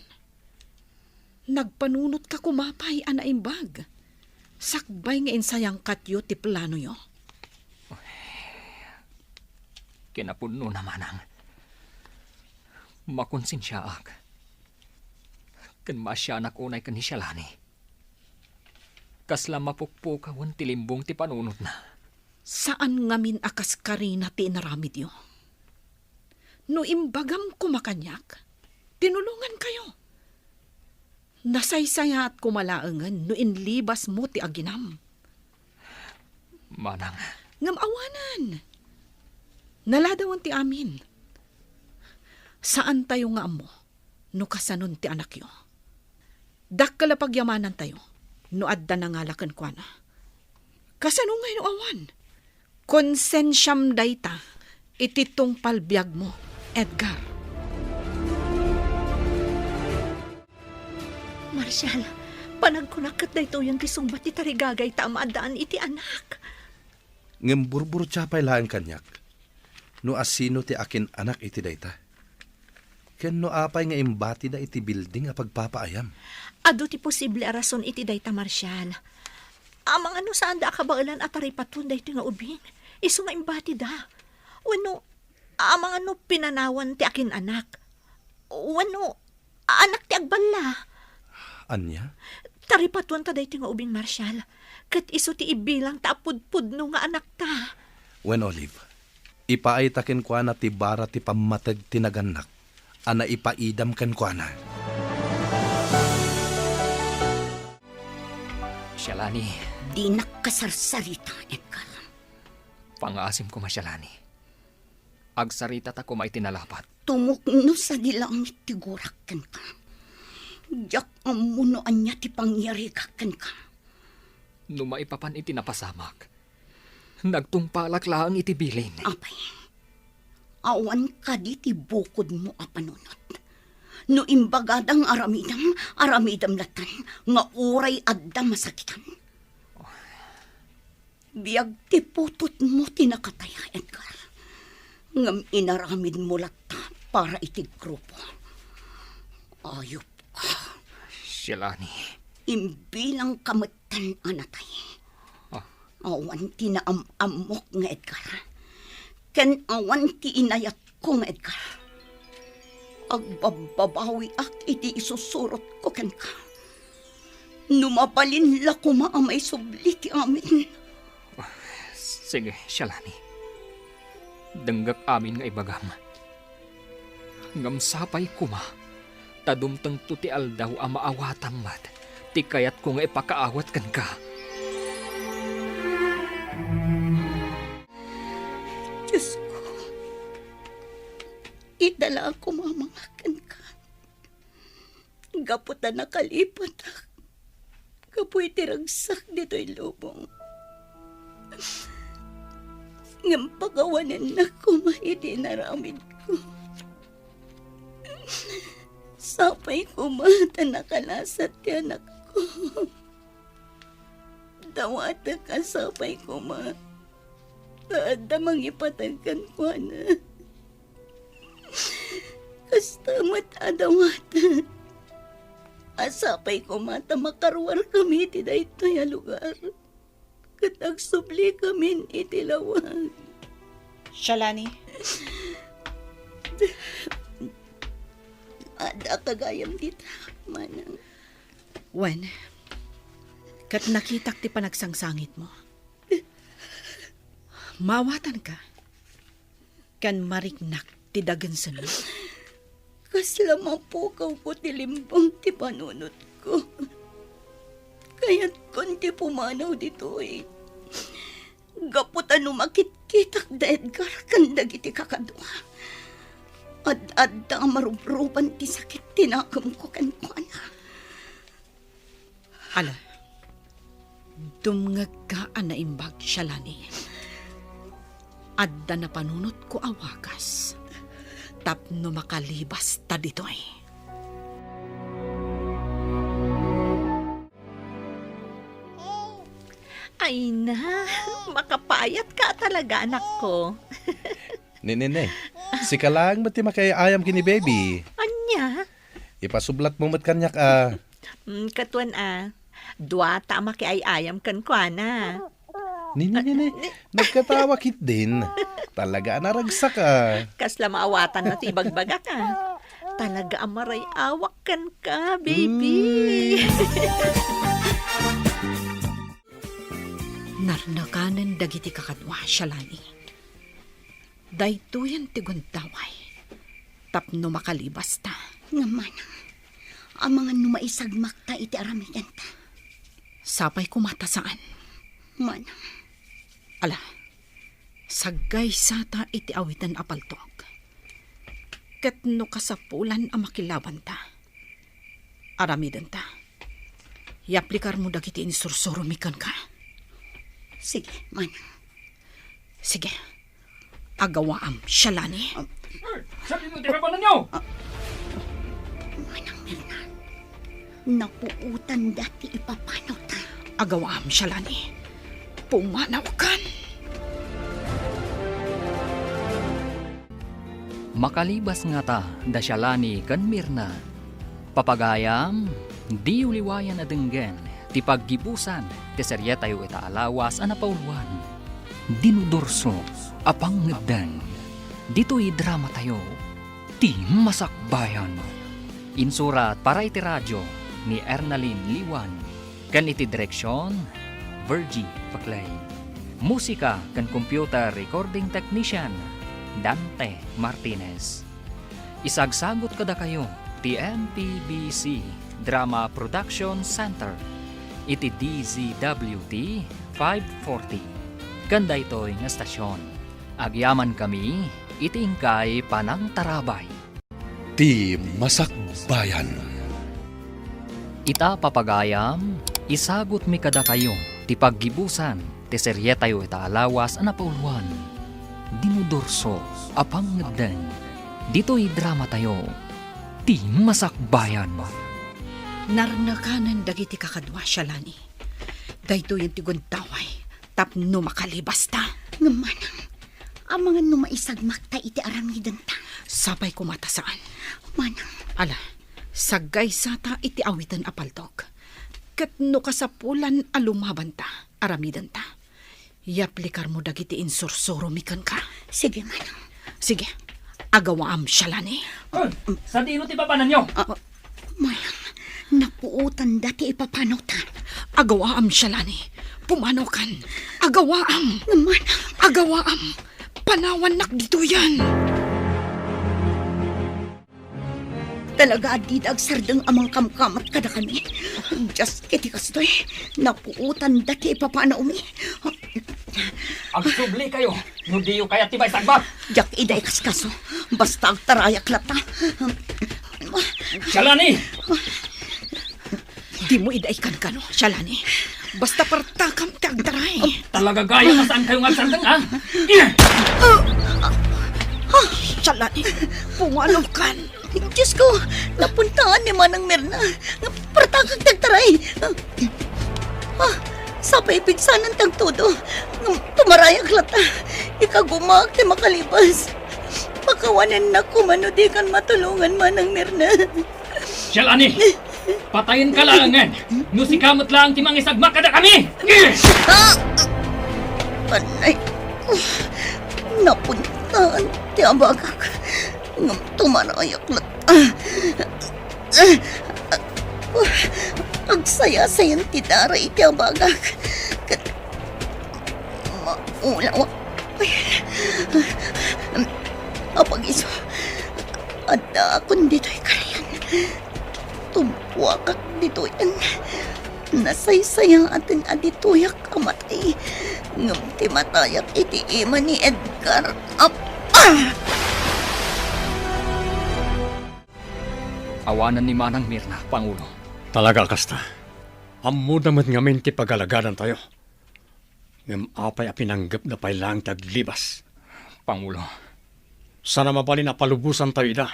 Nagpanunot ka kumapay anaimbag. Sakbay nga insayang katyo ti plano yo. kinapuno na manang. Makonsensyaak. Kan masyanak unay kan ni Shalani. Kasla mapukpukawan tilimbong ti panunot na. Saan ngamin akas karina ti inaramid yo? No imbagam kumakanyak, tinulungan kayo. Nasaysaya at kumalaangan no inlibas mo ti aginam. Manang, Ngam awanan. Naladawan ti amin. Saan tayo nga amo no kasanon ti anak yo? Dakkala pagyamanan tayo no adda nangalakan kwa na. Kasanong ngayon awan? Konsensyam dayta ititong palbiag mo, Edgar. Marshal, panagkunakat na ito yung kisumbat ti tarigagay tamaadaan iti anak. Ngem burbur tiyapay laang kanyak. No asino ti akin anak iti dayta. Ken no apay nga imbati da iti building a pagpapaayam. Ado ti posible a rason iti dayta, Marshal. Amang ano saan da kabailan at taripatun dayto nga ubing. Iso nga imbati da. Wano, amang ano pinanawan ti akin anak. Wano, anak ti agbala. Anya? Taripatun ta dayto nga ubing, Marshal. Kat iso ti ibilang taapudpud no nga anak ta. When Olive, ipaay takin kwa na ti bara ti pamatag tinaganak. Ana ipaidam kan kwa na. Shalani, Di nakasarsarita, Edgar. pangasim ko Shalani. Agsarita ta ko maitinalapat. Tumukno sa dilangit ti gurakan ka. Diyak amunoan niya ti pangyarigakan ka. No maipapan iti napasamak. Nagtungpalak lang iti bilin. Apay, awan ka di ti bukod mo apanunot. No imbagadang aramidam latan, nga uray adda masakitan. Biyag ti putot mo tinakataya, Edgar. Ngam inaramid mo lata para iti grupo. Ayop ka. Shalani, Imbilang kamatan anatay. Awan ti naamamok nga Edgar. Ken awan ti inayat ko nga Edgar. Agbababawi ak iti isusurot ko ken ka. Numapalin la kuma amay subli ti amin. sige Shalani. Danggak amin nga ibagam. Ngam sapay kuma. Tadumtang tuti aldaw a maawatang mat. Ti kayat ko nga ipakaawat kan ka. Diyos ko, idala ako mamangakan ka. Gaputa nakalipat ak. Kapoy tiragsak dito'y lubong. Ngam pagawanan na kumahiti naramid ko. Sapay kumata nakalasat ti anak ko. Dawata ka sapay kumata. Taada mangipatagkan ko na. Kasta matadawata. Asapay ko mata makarwar kami iti dayto ya lugar. Katag subli kami iti lawag. Shalani, Ada kagayam dita, manang. Wen, kat nakitak ti panagsangsangit mo. Mawatan ka. Kan mariknak ti dagan sunod. Kasla mapukaw ko ti limbang ti panunot ko. Kaya't konti pumanaw dito eh. Gaputan umakit-kitak da Edgar kandag iti kakadwa. Ad-adda ang marubruban ti sakit tinakam ko kan kuana. Ala, dumngag ka anaimbag Shalani. Adda na panunot ko awagas. Tapno makalibas ta ditoy. Ay na, makapayat ka talaga, anak ko. Nene, si ka lang mati makayayam kini baby. Anya? Ipasublat mo mat kanyak ah. Katuan dua ta makiayayam kan kwa na. Nene, nagkatawa kit din. Talaga naragsak ka. Kasla maawatan na ti ibagbaga ka. Talaga amaray awak kan ka, baby. Narnakanan dagiti kakadwa Shalani. Daytoyan ti guntaway. Tapno makalibas ta. Nga manang, ang mga numaisagmak ta iti aramidan ta. Sapay kumata saan. Manang, Ala, sagay sata iti awitan apaltog. Ket no kasapulan ang makilaban ta. Aramidan ta. Yaplikar mo dagiti insursurumikan ka. sige, manang. Sige, agawaam Shalani. Sabi mo, teleponan nyo! Manang Mirna, napuutan dati ipapano ta. Agawaam Shalani. Pumanaw kan. Makalibas nga ta, da Shalani kan Mirna. Papagayam, di uliwayan na denggen, ti paggibusan, ti serye tayo ita alawas anapauluan. Dinudorso, apang ngedang. Dito'y drama tayo, ti masakbayan. Insurat para iti radyo ni Ernalyn Liwan. Kan iti direksyon, Virgie Paclay. Musika kan computer recording technician, Dante Martinez. Isagsagot kada kayo, ti MPBC Drama Production Center. Iti DZWT 540. Kanda ito'y nga stasyon. Agyaman kami, iti ingkay panang tarabay. Ti Masakbayan. Ita papagayam, isagot mi kada kayo, ti paggibusan, ti serye tayo ita alawas anapauluan. Dinudorso, apang ngedeng. Dito'y drama tayo, ti masakbayan. Narnakanan dagiti kakadwa Shalani. Dayto yung tiguntaway. Tapno makalibas ta. Nga manang, ang mga numaisagmak ta iti aramidan ta. Sapay kumata saan. Manang, Ala, sagay sata iti awitan apaltog. Ket no kasapulan alumaban ta, aramidan ta. Yaplikar mo dagiti insursurumikan ka. sige manang. Sige, agawaam Shalani. Sa dino ti papanan nyo? Manang, napuutan dati ipapano ta. Agawaam Shalani. Pumanaw kan. Agawaam. Nga manang, Agawaam. Panawan nak dito yan. talaga adid agsardeng amang kamkamat kada kami. Just kiti kastoy, napuutan dati ipapano umi. Agsubli kayo, hindi yung kaya tibay sagbak. Jak iday kaskaso, basta agtarayak lata. Shalani! Di mo idaikan ka no, Shalani. Basta partakam tagdaray. Talaga gaya na saan kayong agsardeng, ha? Shalani, pumalaw kan. Diyos ko, napuntaan ni Manang Mirna. Partakag tagtaray. Sapay pigsanan tagtudo. Tumarayag lata. Ikagumag ti makalibas. Pakawanan na kumano di kan matulungan Manang Mirna. Shalani! Patayin ka langan! Nusikamot lang timang isagmak kada kami! Panay. Napuntaan ti abagak. Tumarayak lata. Agsaya-sayan ti daray ti abagak. Maulawa. Apag-iso. Ada akong dito'y karayan. Tumpuakak dito'yan. Nasaysayang atin aditoyak amatay. Ngam ti matayak iti ima ni Edgar. Awanan ni Manang Mirna, Pangulo. Talaga kasta. Ammo damat ngamin ti pagalagadan tayo. Ngam apay a pinanggap na pay lang taglibas. Pangulo, Sana mapalin na palubusan tayo ida.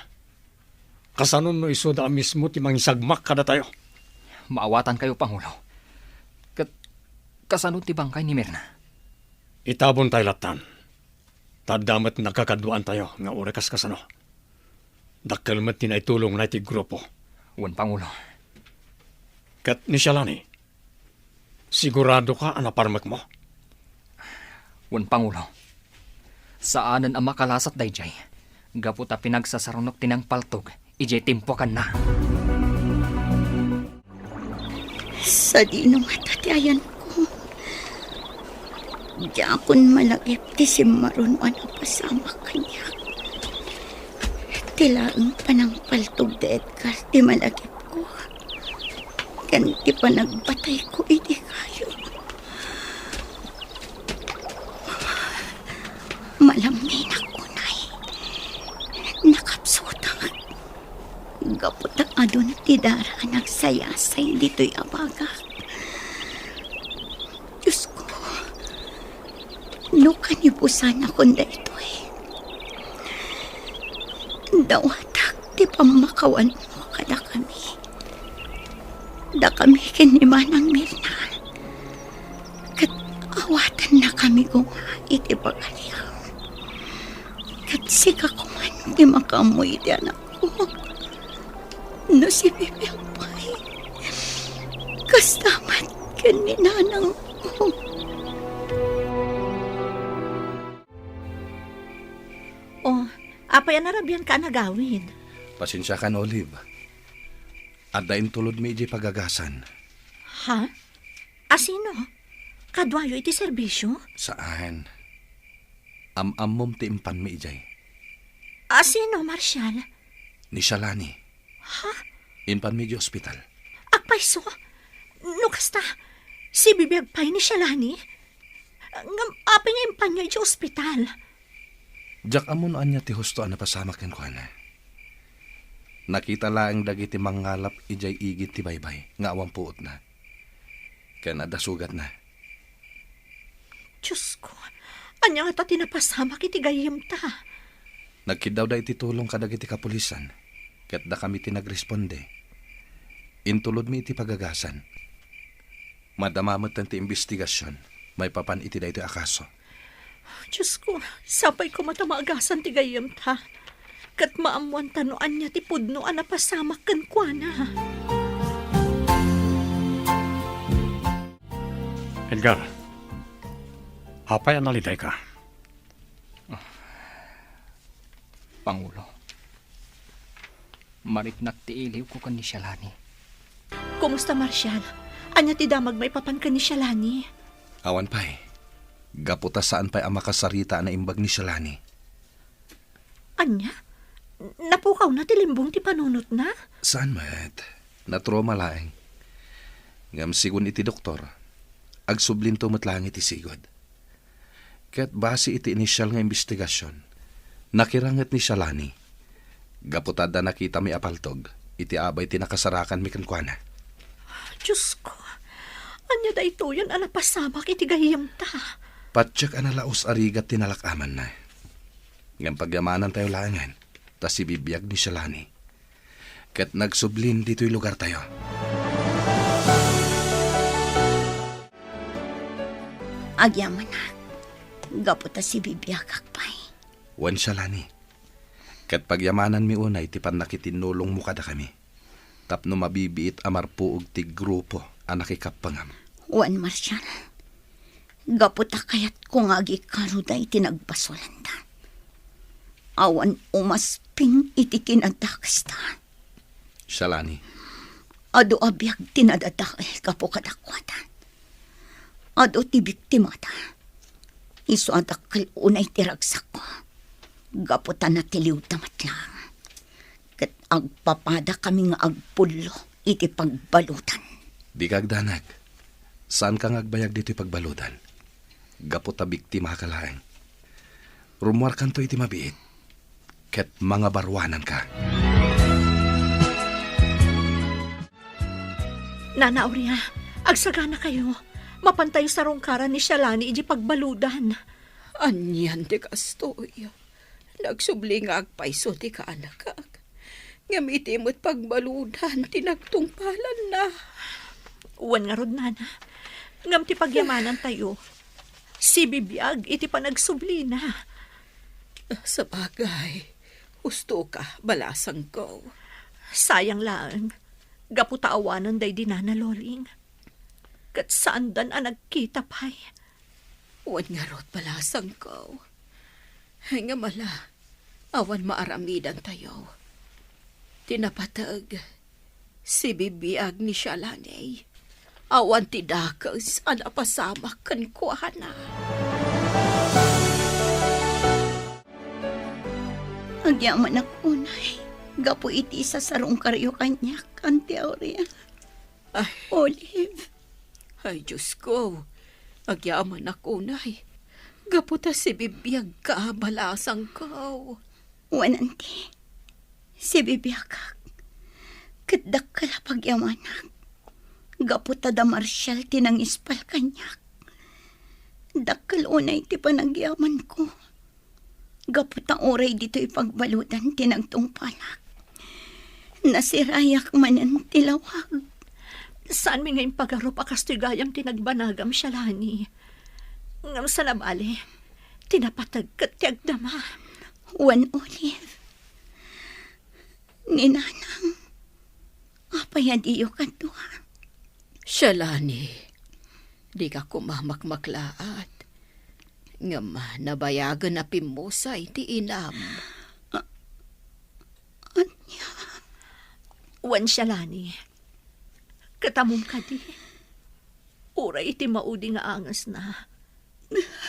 Kasanon no iso da mismo ti mangisagmak kada tayo. maawatan kayo, Pangulo. Kasanod ti bangkay ni Mirna. Itabon tayo latan. Tadamat nakakaduan tayo nga orekas kasano. Dakkalmat tinaitulong na iti grupo. Wan, Pangulo. Kat ni Shalani, sigurado ka anaparmak mo. Wan, Pangulo. Saanan ang makalasat dayjay. Gaputa pinagsasarunok tinang paltog. Ijay timpo kan na. Sa dinong atatayan ko. Di akon malagip ti si Maron ano pasama kanya. Tilaang panang paltog de Edgar ti malagip ko. Ganti pa nagbatay ko iti kayo. Malamnin ako, nay. Nakapsutang. Gapot ang adon ti Dara nagsayasay dito'y abaga. Diyos ko, no kanibusan akong da ito'y. Dawatak ti pamakawan mo kada kami. Da kami kinimanang Mirna. Kat awatan na kami gumawa iti pagaliang. Kat sika ko man di makamoy di anak ko. No si Bibi Apay. Kastamat kaninanang ko. Oh, apay anarabian ka nagawid. Pasensya ka, Olive. At dain tulod mi iji pagagasan. Ha? Asino? Kadwayo iti serbisyo? Saan? Am-ammom ti impan mi ijay. Asino, Marshal? Ni Shalani. Ha? Impan mi di ospital. Akpayso? No kasta, si bibiyag pay ni Shalani? Ngam apay nga impan niya iti ospital. Jak amon anya ti husto na pasama ken ko na. Nakita laeng dagiti mangalap ijay igit ti baybay nga awang puot na. Ken adasugat na. Diyos ko, anya nga ta tinapasama kiti gayem ta. Nagkidaw da iti tulong kadagiti kapulisan. Ket da kami tinagresponde. Intulod mi iti pagagasan. Madamamot ti investigasyon. May papan iti da iti akaso. Diyos ko, sapay ko matamagasan ti gayem ta. Kat maamuan tanoan niya ti pudno na pasamak kan kwa na. Edgar, apay analiday ka. Pangulo. Mariknak ti iliw ko kan ni Shalani. Kumusta, Marshal? Anya ti damag may papan ka ni Shalani? Awan pa'y. Gaputa saan pa'y ang makasarita na imbag ni Shalani. Anya? Napukaw na ti limbong ti panunot na? Saan mat? Natroma laeng. Ngam sigun iti doktor. Agsublinto matlang iti sigod. Ket base iti inisyal nga investigasyon. Nakirangat ni Shalani. Gaputada nakita mi apaltog. Iti abay tinakasarakan mi kankwana. Diyos ko, anya da ito yun anapasamak iti gayem ta. Patsak analaos arigat tinalakaman na. Ngam pagyamanan tayo langan. Tas ibibiyag ni Shalani. Ket nagsublin dito'y lugar tayo. Agyaman na. Gaputa si bibiyag akpay. Wan Shalani. Ket pagyamanan mi unay ti panakitinulong mo kada kami. Tapno mabibiit amarpuog ti grupo anak ikapangam. Wan Marshal. Gaputa kayat kung agi karuday tinagbasolanda. Awan umasping iti kinadakastan. Shalani. Ado abiyag tinadadakil kapo kadakwatan. Ado ti biktimata. Iso adakil unay tiragsak ko. Gaputan na tiliw tamat lang. Kat agpapada kami nga agpulo iti pagbalutan. Di kagdanag. Saan kang agbayag dito'y pagbalutan? Gaputa biktima ka laeng. Rumwar kanto iti mabiit. Ket mga barwanan ka. Nana Aurea, Agsagana kayo. Mapantay sa rongkaran ni Shalani iji pagbaludan. Anyan ti kastoy. Nagsubli nga agpaiso ti kaanakak. Ngamiti mo't pagbaludan, tinagtungpalan na. Uwan nga rod, nana. Ngam ti pagyamanan tayo. Si bibiyag iti panagsubli na. Sa bagay, gusto ka, balasang ko. Sayang lang. Gaputaawanan day di nana loling. Kat saan dan ang nagkita pa'y. Uwan nga rot balasang ko. Nga mala, awan maaramidan tayo. Tinapatag, si bibiyag ni Shalani. Awan ti dakas, anapasamak kan kuhana. Agyaman ako, Nay. Gapo iti sa sarong karyo kanyak, Auntie Aurea. Ay, Olive. ay Diyos ko, agyaman ako, Nay. Gaputa si bibiyag ka, balasang ko. Wan, Auntie. Si bibiyakak. Kadak ka la pagyamanak. Gaputa da Marshall tinang ispal kanyak. Dakal unay ti panagyaman ko. Gaputa oray dito ipagbaludan tinang tungpalak. Nasirayak manan tilawag. Saan mi ngayon pagarup akastigayam tinagbanagam Shalani? Ngam sa nabali, tinapatag kat tiyagdama. Wan, Olive. Ninanang. Apayadiyo ka doon. Shalani, di ka kumamakmaklaat. Nga nabayagan na pimusay ti inam. Anya. Wan Shalani, katamong ka di. Uray iti maudi nga angas na.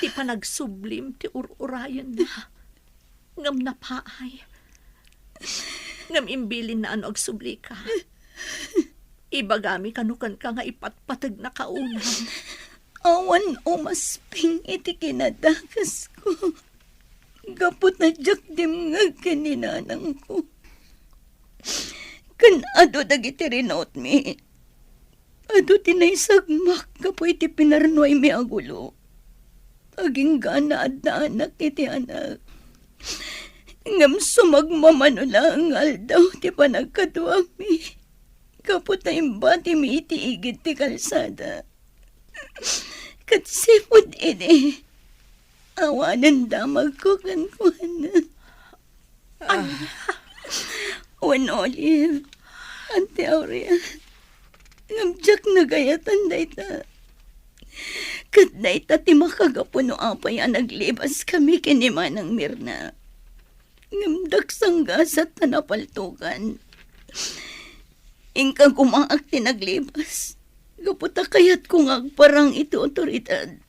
Ti panagsublim ti ururayan na. Ngam napaay. Ngam imbilin na ano agsubli ka. Ibagami kanukan ka nga ipatpatag na kaunan. Awan umasping iti kinadakas ko. Gapot na jak dim nga kaninanang ko. Kan ado dagiti rinaut mi. Ado tinaysagmak kapo iti pinarnoy mi agulo. Aging gana at na anak iti anak. Ngam sumagmamano lang aldaw ti panagkatuwa mi. Kapot na imbati mi iti igit ti kalsada. Katsipod ini. Awanan damag ko kan kuana. Wan Olive. Auntie Aurea. Ngamjak na gayatan dayta. Kat dayta ti makagapuno apay ang naglibas kami kinimanang Mirna. Ngamdak sanggasat na napaltukan. Ingkang kumaak tinaglibas. Gaputa kayat kung agparang ito otoridad.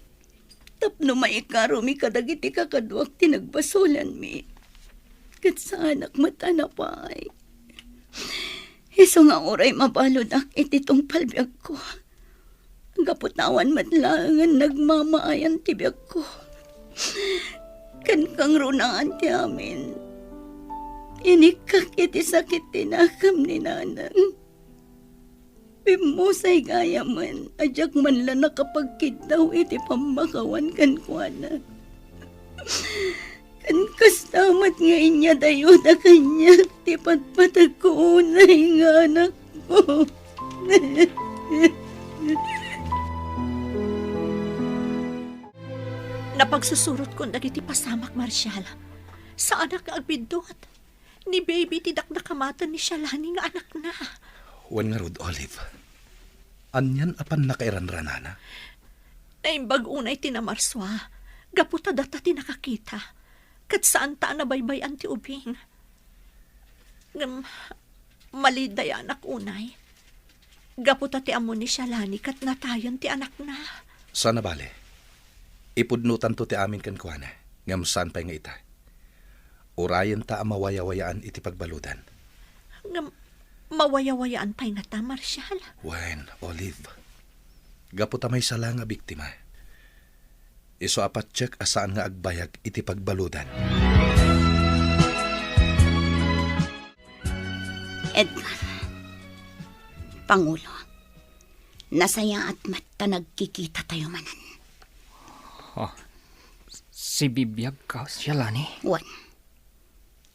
Tapno maikaro mi kadagiti kakaduak tinagbasolan mi. Kat sa anak mata na pa ay. Iso nga oray mabalod ak ititong palbiag ko. Gaputawan matlangan nagmamaayan tibiyag ko. Kan kang runaan ti amin. Inikak iti sakit tinakam ni nanang. Pimusay gaya man, ajak man lang nakapagkitaw iti pamakawan kan kuana. Kan kastamat nga inya dayo na kanya, ti patpatag ko unay nga anak ko. Napagsusurot ko dagiti pasamak, Marshall. Sa anak nga agbidot. Ni baby tidak nakamatan ni Shalani nga anak na. Wan nga rod, Olive. Anyan apan nakairanranana. Naimbag unay tinamarswa. Gaputa data tinakakita. Kat saan ta na baybayan ti ubing. Maliday anak unay. Gaputa ti amo ni Shalani kat natayon ti anak na. Sana bale. Ipudnutan to ti amin kan kuana. Ngam saan pa nga ita. Urayan ta ang mawayawayaan iti pagbaludan. Mawayawayaan pa'y nga ta, Marshall. Wen, Olive. Gaputa may sala nga biktima. Iso apat check asaan nga agbayag iti pagbaludan. Edgar. Pangulo. Nasaya at mata nagkikita tayo manan. Si bibiyag ka, Shalani. Wan,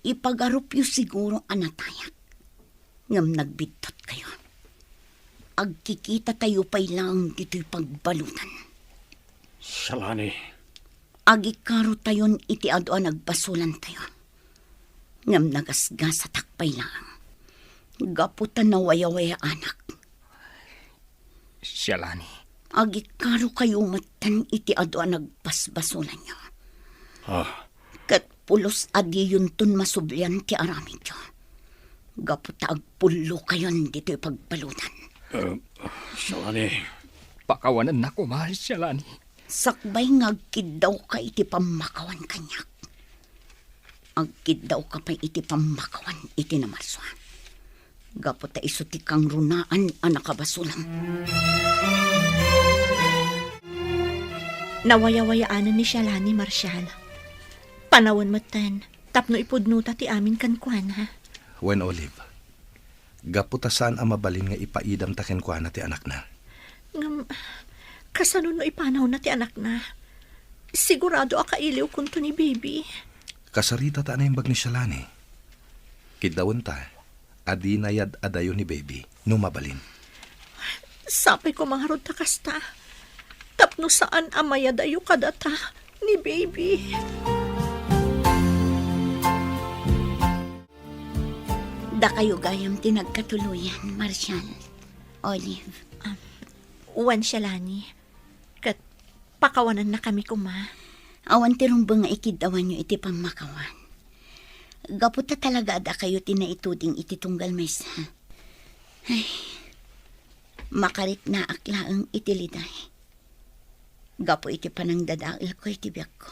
ipagarup yu siguro anatayak. Ngam nagbidtot kayo. Agkikita tayo pa'y lang dito'y pagbalutan. Shalani, Agikaro tayon iti adoan nagbasulan tayo. Ngam nagasgas sa takpay lang. Gaputan na waya-waya anak. Shalani. Agikaro kayo matan iti adoan nagbasbasulan nyo. Kat pulos adi yun tun masublian ti aramid nyo. Gaputa agpulo kayon dito'y pagbalutan. Shalani, Pakawanan na ko, mahal, Shalani. Sakbay nga agkid daw ka iti pamakawan kanyak. Agkid daw ka pa iti pamakawan iti namarsuan. Gaputa isuti kang runaan ang nakabasulang. Nawaya-wayaanan ni Shalani, Marshal. Panawon matan, tapno ipudnuta ti amin kan kuana. Wen Olive, gaputasan ang mabalin nga ipaidam taken ko na ti anak na. Ngam, kasano no ipanaw na ti anak na. Sigurado akailiw kunto ni baby. Kasarita ta na yung bag ni Shalani. Kidawon ta, adi nayad adayo ni baby, no mabalin. Sapay ko mangarod ta kasta. Tapno saan amayadayo kadata ni baby. Da kayo gayam tinagkatuluyan, Marshal. Olive. Uwan Shalani. Kat pakawanan na kami kuma. Awan tirong ba nga ikidawan nyo iti pamakawan. Gaputa talaga da kayo tinaituding iti tunggal mesa. Ay, makarit na aklaang itiliday. Gapo iti panang dadail ko iti biyak ko.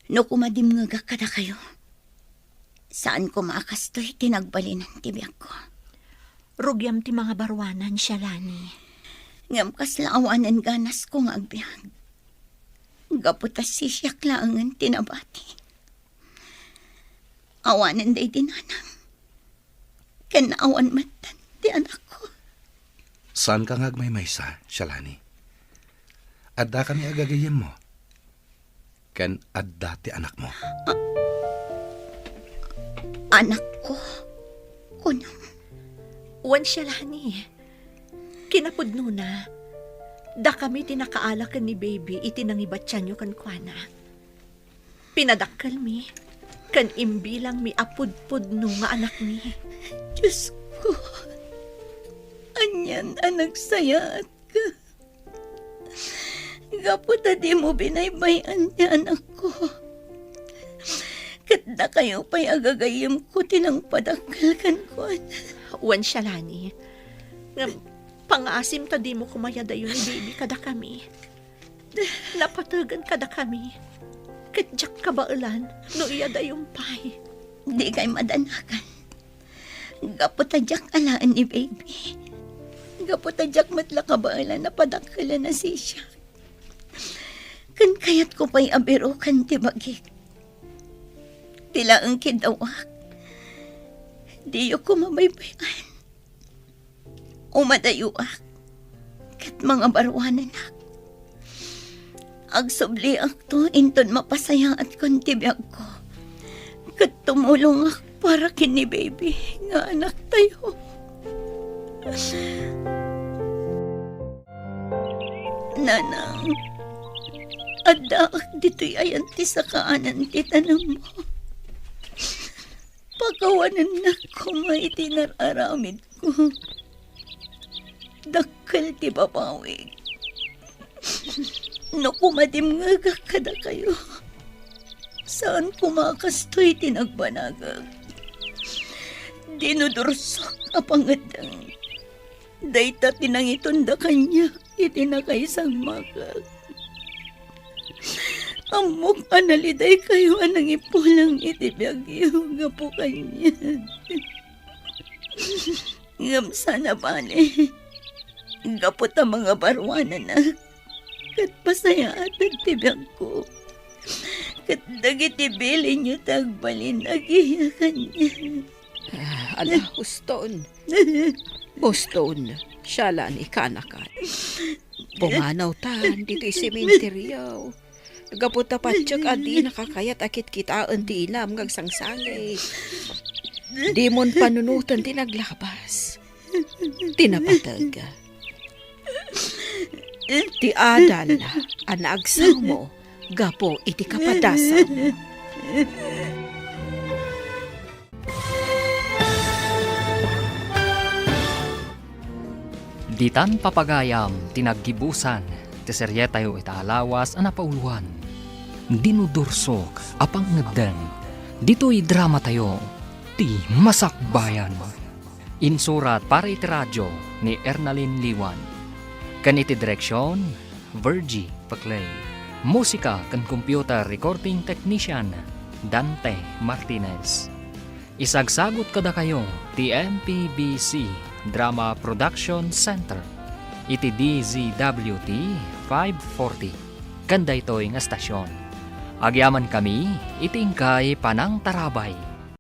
No kumadim nga kada kayo. Saan ko maakastoy tinagbalinan ti biyak ko. Rugyam ti mga barwanan, Shalani. Ngam kaslaawanan ganas ko nga agbyag. Gaputas sisyak laangan tinabati. Awanan day dinanang. Kanaawan matan ti anak ko. Saan ka ngagmaymaysa, Shalani? Adda kami agagayem mo. Kan adda ti anak mo. Anak ko. Kunam. Uwan Shalani. Kinapudno na. Da kami tinakaalakan ni baby itinangibatyan nyo kan kuana. Pinadakkel mi. Kan imbilang mi apudpudno nga anak mi. Diyos ko. Anyan anak sayaat ka. Gaputa di mo binaybayan ni anak ko. Kat na kayo pa'y agagayim ko tinang padakkel kan kuana. Uwan Shalani. Pangasim ta di mo kumayadayo ni baby kada kami. Napatagan kada kami. Kadyak kabailan no iyadayong pay. Di kay madanakan. Gaputadyak alaan ni baby. Gaputadyak matla kabailan na padakkelan na siya. Kan kayat ko pa'y abiro kan tibagik. Tila ang kidawak. Di ko mabaybayan. Umadayuak. Kat mga barwanan ak. Agsubli ak to, inton mapasaya at kontibiyag ko. Kat tumulong ak para kini baby, nga anak tayo. Nanang, adda ak dito'y ayan ti sa kaanan ti tanang mo. Pagawanan na ko may tinararamid ko. Dakkel ti babawig. No kumadim nga kada kayo. Saan kumakastoy tinagbanagag? Dinudursok apangadang. Dayta tinangiton da kanya itinakaisang magag. Amok analiday kayo anang ipulang itibiyagyo nga po kanya. Ngam sana bale. Gapot ang mga barwanan na. Kat pasaya at tibiyag ko. Kat dagitibili nyo tagbalin agiyakan niya. Ala, Huston. Huston, Siya lang ikanakan. Pumanaw tan dito sementeryo. Gaputa patsyok adi nakakayat akit kita ti ilam ngag sangsangay. Di mon panunutan ti naglabas. Tinapatag. Ti adal na anagsaw mo gapo iti kapadasan. Ditan papagayam tinaggibusan, ti serye tayo itaalawas ang napauluan. Dinudursok apang ngagdan, dito'y drama tayo, ti masakbayan. Insurat para iti radyo ni Ernalyn Liwan. Kan iti direksyon, Virgie Paclay. Musika kan computer recording technician, Dante Martinez. Isagsagot kada kayo, ti MPBC Drama Production Center. Iti DZWT 540. Kanda ito'y nga stasyon. Agyaman kami, itingkay panang tarabay.